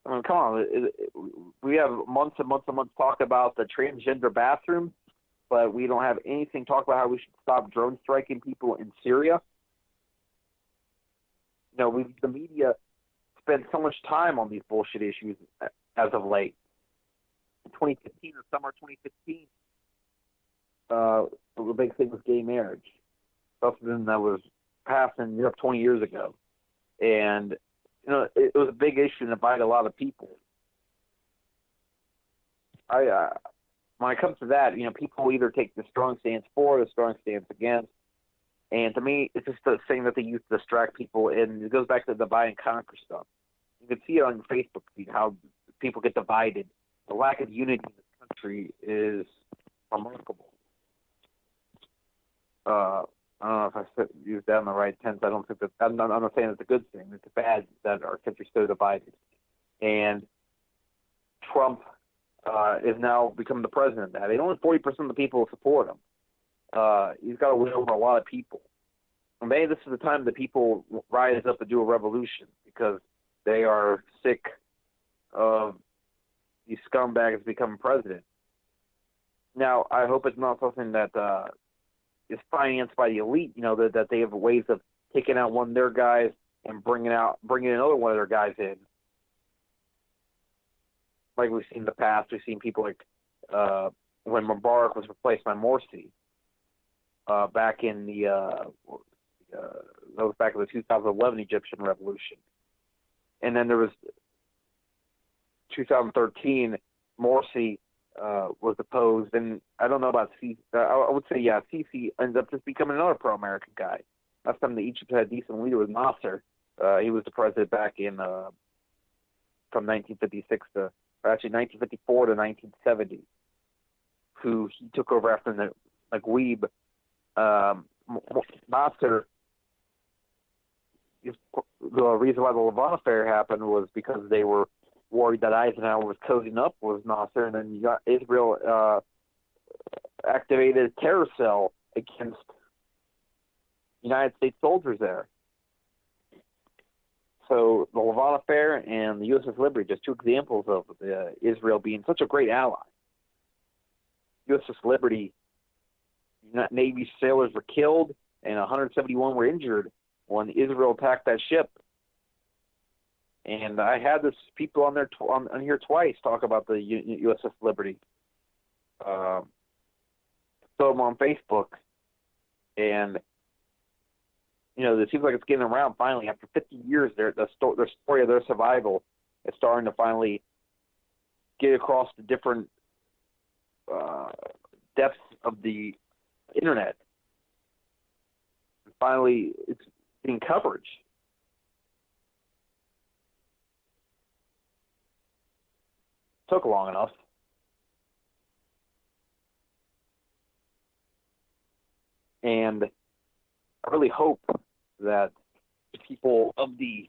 come on, we have months and months and months talk about the transgender bathroom, but we don't have anything talk about how we should stop drone striking people in Syria. You know, the media spend so much time on these bullshit issues as of late. In 2015, the summer of 2015, the big thing was gay marriage. Something that was passed in Europe 20 years ago. And, you know, it was a big issue and divided a lot of people. When it comes to that, you know, people either take the strong stance for or the strong stance against. And to me, it's just the thing that they use to distract people. And it goes back to the divide and conquer stuff. You can see it on your Facebook feed, how people get divided. The lack of unity in this country is remarkable. I don't know if I used that in the right tense. I don't think that I'm not saying it's a good thing. It's bad that our country's so divided. And Trump is now becoming the president of that. Only 40% of the people support him. He's got to win over a lot of people. And maybe this is the time that people rise up and do a revolution because they are sick of these scumbags becoming president. Now, I hope it's not something that is financed by the elite, you know, that they have ways of taking out one of their guys and bringing another one of their guys in. Like we've seen in the past, we've seen people like when Mubarak was replaced by Morsi back in that was back in the 2011 Egyptian revolution. And then there was 2013, Morsi was opposed, and I don't know about Sisi. I would say, yeah, Sisi ends up just becoming another pro-American guy. Last time that Egypt had a decent leader was Nasser. He was the president back in from 1956 to, or actually 1954 to 1970. Who he took over after the Naguib. Nasser. The reason why the Levant affair happened was because they were worried that Eisenhower was cozying up with Nasser, and then you got Israel activated a terror cell against United States soldiers there. So the Levant affair and the USS Liberty, just two examples of Israel being such a great ally. USS Liberty, Navy sailors were killed and 171 were injured when Israel attacked that ship. And I had this people on there on here twice talk about the USS Liberty. So I'm on Facebook, and you know, it seems like it's getting around finally. After 50 years, their story of their survival is starting to finally get across the different depths of the internet. And finally, it's getting coverage. Took long enough. And I really hope that the people of the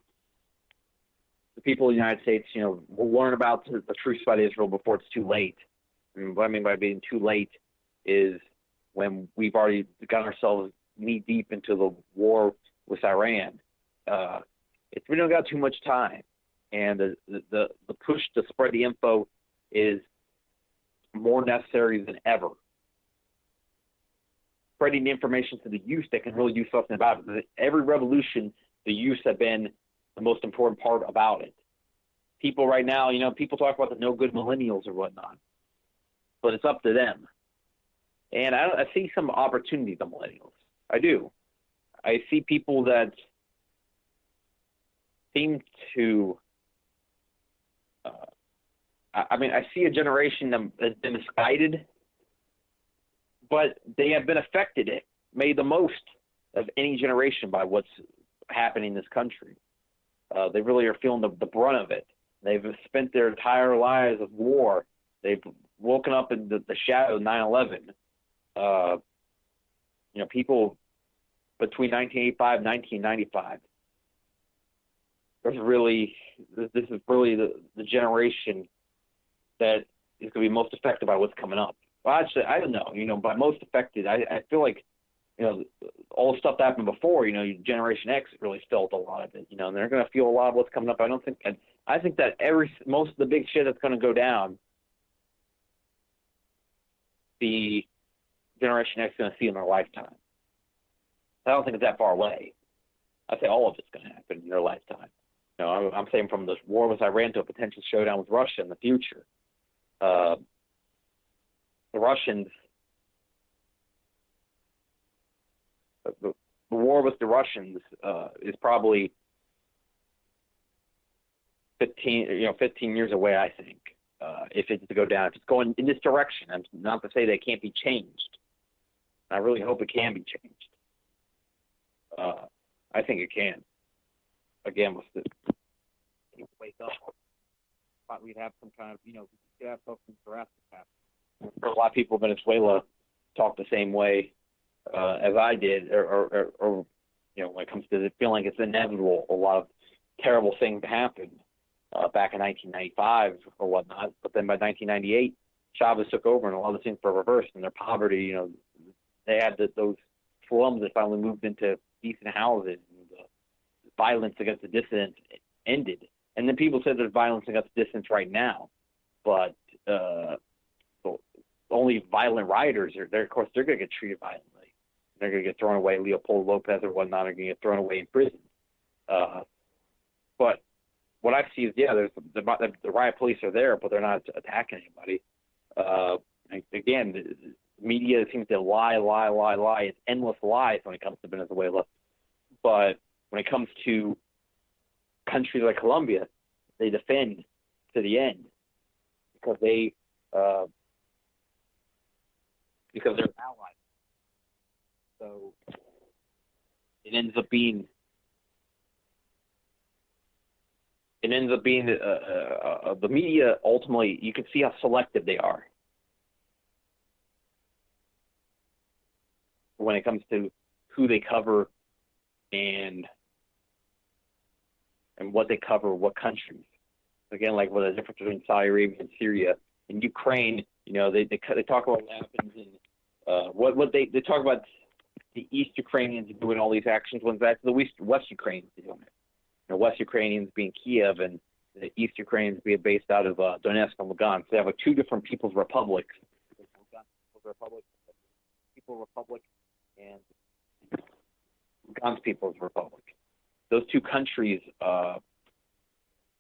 United States, you know, will learn about the truth about Israel before it's too late. And what I mean by being too late is when we've already gotten ourselves knee deep into the war with Iran. We don't got too much time, and the push to spread the info is more necessary than ever. Spreading the information to the youth that can really do something about it. Every revolution, the youth have been the most important part about it. People right now, you know, people talk about the no good millennials or whatnot, but it's up to them. And I see some opportunity in the millennials. I do. I see people that seem to I see a generation that has been misguided but they have been affected, made the most of any generation by what's happening in this country. They really are feeling the brunt of it. They've spent their entire lives of war. They've woken up in the shadow of 9/11. People between 1985 and 1995. This is really the generation that is going to be most affected by what's coming up. Well, actually, I don't know. By most affected, I feel like, all the stuff that happened before, Generation X really felt a lot of it, and they're going to feel a lot of what's coming up. I think that most of the big shit that's going to go down, the Generation X is going to see in their lifetime. I don't think it's that far away. I say all of it's going to happen in their lifetime. I'm saying from this war with Iran to a potential showdown with Russia in the future. The Russians, the war with the Russians is probably 15 years away, I think, if it's to go down. If it's going in this direction, I'm not to say that it can't be changed. I really hope it can be changed. I think it can. Again, with the wake up, thought we'd have some kind of, we'd have something drastic happen. For a lot of people in Venezuela talk the same way as I did, or when it comes to feeling it's inevitable, a lot of terrible things happen back in 1995 or whatnot. But then by 1998, Chavez took over and a lot of things were reversed, and their poverty, they had those slums that finally moved into decent houses, and the violence against the dissidents ended. And then people said there's violence against the dissidents right now, but only violent rioters are there. Of course, they're going to get treated violently. They're going to get thrown away. Leopoldo Lopez or whatnot are going to get thrown away in prison. But what I see is, there's the riot police are there, but they're not attacking anybody. Again, the media seems to lie. It's endless lies when it comes to Venezuela. But when it comes to countries like Colombia, they defend to the end because they're allies. So it ends up being the media. Ultimately, you can see how selective they are when it comes to who they cover and what they cover, what countries. Again, like what the difference between Saudi Arabia and Syria and Ukraine. They talk about what happens in they talk about the East Ukrainians doing all these actions when that's the West Ukrainians doing it. West Ukrainians being Kiev and the East Ukrainians being based out of Donetsk and Lugansk. So they have two different people's republics. People's Republic and Lugansk People's Republic. Those two countries,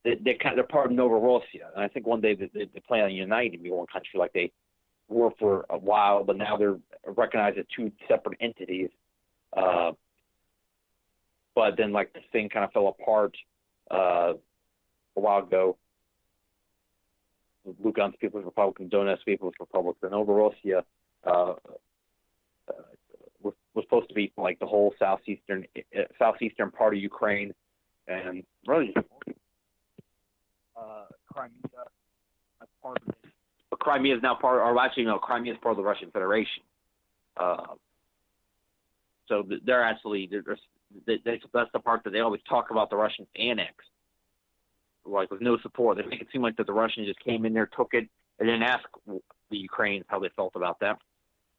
they're part of Novorossiya, and I think one day they plan on uniting to be one country like they were for a while, but now they're recognized as two separate entities. But then, the thing kind of fell apart a while ago. Lugansk People's Republic and Donetsk People's Republic. And Novorossiya was supposed to be the whole southeastern part of Ukraine, and really Crimea as part of it. But Crimea is now Crimea is part of the Russian Federation. So they're actually that's the part that they always talk about the Russians annexed, with no support. They make it seem like that the Russians just came in there, took it, and didn't ask the Ukrainians how they felt about that.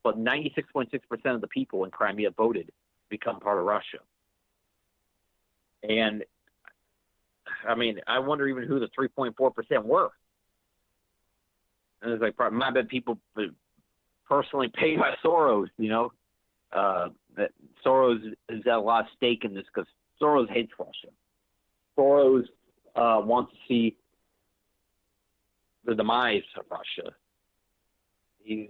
But 96.6% of the people in Crimea voted to become part of Russia. And, I wonder even who the 3.4% were. And it's I bet people personally paid by Soros, that Soros has got a lot of stake in this because Soros hates Russia. Soros wants to see the demise of Russia. He's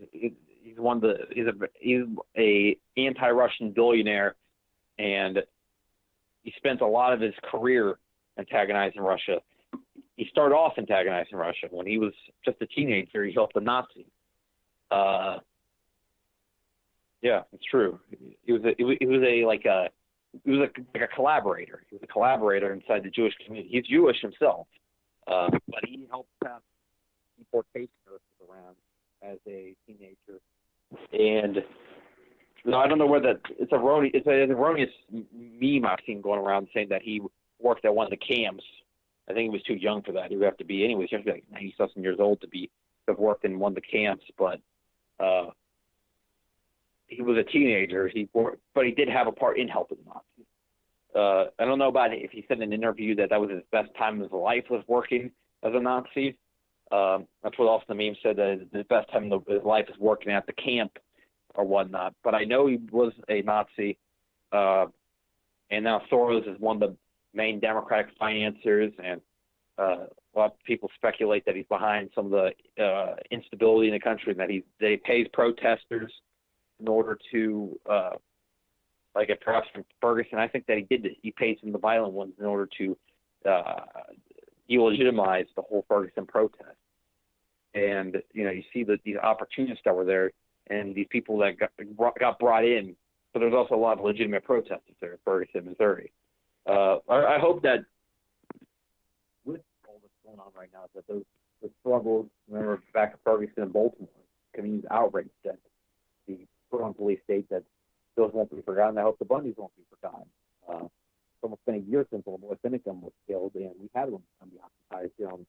a anti-Russian billionaire, and he spent a lot of his career antagonizing Russia. He started off antagonizing Russia when he was just a teenager. He helped the Nazis. Yeah, it's true. He was like a collaborator. He was a collaborator inside the Jewish community. He's Jewish himself, but he helped pass deportation notices around as a teenager. And I don't know whether it's an erroneous meme I've seen going around saying that he worked at one of the camps. I think he was too young for that. He would have to be, anyways, he have to be like 90-something years old to have worked in one of the camps. But he was a teenager. But he did have a part in helping the Nazis. I don't know about if he said in an interview that was his best time of his life was working as a Nazi. That's what also the meme said, that his best time of his life is working at the camp or whatnot. But I know he was a Nazi, and now Soros is one of the main Democratic financiers, and a lot of people speculate that he's behind some of the instability in the country, and that he pays protesters in order to, like at perhaps from Ferguson, I think that he did this. He paid some of the violent ones in order to delegitimize the whole Ferguson protest. And, you see these opportunists that were there and these people that got brought in. But there's also a lot of legitimate protesters there in Ferguson, Missouri. I hope that with all that's going on right now, that the struggles, remember back at Ferguson and Baltimore, communities outraged that the Portland police state that those won't be forgotten. I hope the Bundys won't be forgotten. It's almost been a year since LaVoy Finicum was killed, and we had one on the Occupy here on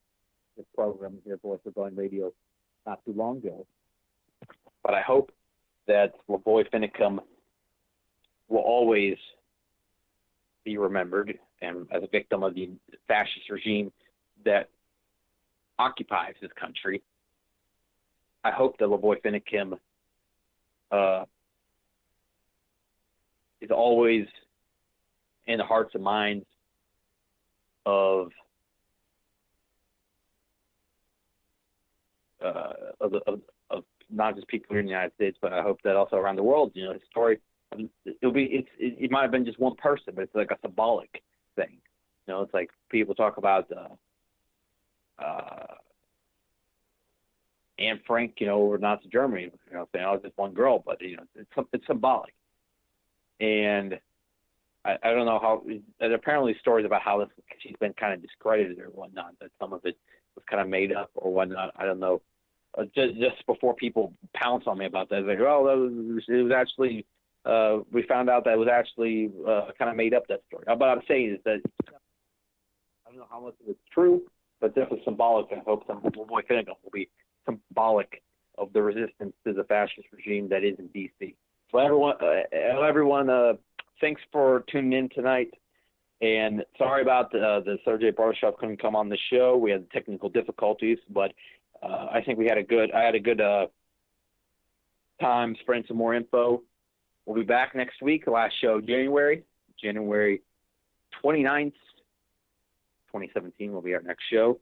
this program here, Voice Rebellion Radio, not too long ago. But I hope that LaVoy Finicum will always be remembered and as a victim of the fascist regime that occupies this country. I hope that LaVoy Finicum is always in the hearts and minds of not just people here in the United States, but I hope that also around the world. His story, it might have been just one person, but it's like a symbolic thing. It's like people talk about Anne Frank, over Nazi Germany, saying, oh, just one girl, but it's symbolic. And I don't know how. There's apparently stories about how she's been kind of discredited or whatnot. That some of it was kind of made up or whatnot. I don't know. Just before people pounce on me about that, like, oh, it was actually. We found out that it was actually kind of made up, that story. But I'm saying is that I don't know how much of it's true, but definitely symbolic. I hope some LaVoy Finicum will be symbolic of the resistance to the fascist regime that is in D.C. So everyone, thanks for tuning in tonight. And sorry about the Sergei Barshov couldn't come on the show. We had technical difficulties, but I think I had a good time spreading some more info. We'll be back next week. Last show, January 29th, 2017 will be our next show.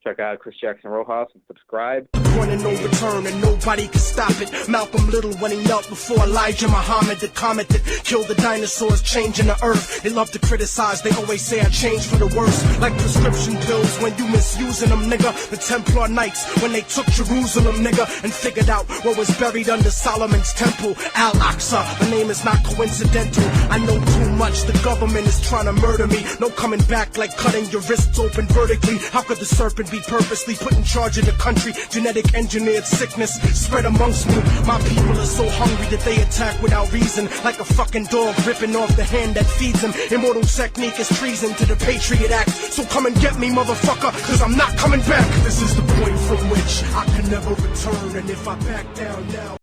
Check out Chris Jackson Rojas and subscribe. Point of no return and nobody can stop it. Malcolm Little when he knelt before Elijah Muhammad, the comet that killed the dinosaurs, changing the earth. They love to criticize, they always say I changed for the worse. Like prescription pills when you misusing them, nigga. The Templar Knights when they took Jerusalem, nigga, and figured out what was buried under Solomon's temple, Al-Aqsa. The name is not coincidental. I know too much, the government is trying to murder me. No coming back like cutting your wrists open vertically. How could the serpent be purposely put in charge of the country? Genetic engineered sickness spread amongst me. My people are so hungry that they attack without reason, like a fucking dog ripping off the hand that feeds them. Immortal technique is treason to the Patriot Act. So come and get me, motherfucker, cause I'm not coming back. This is the point from which I can never return, and if I back down now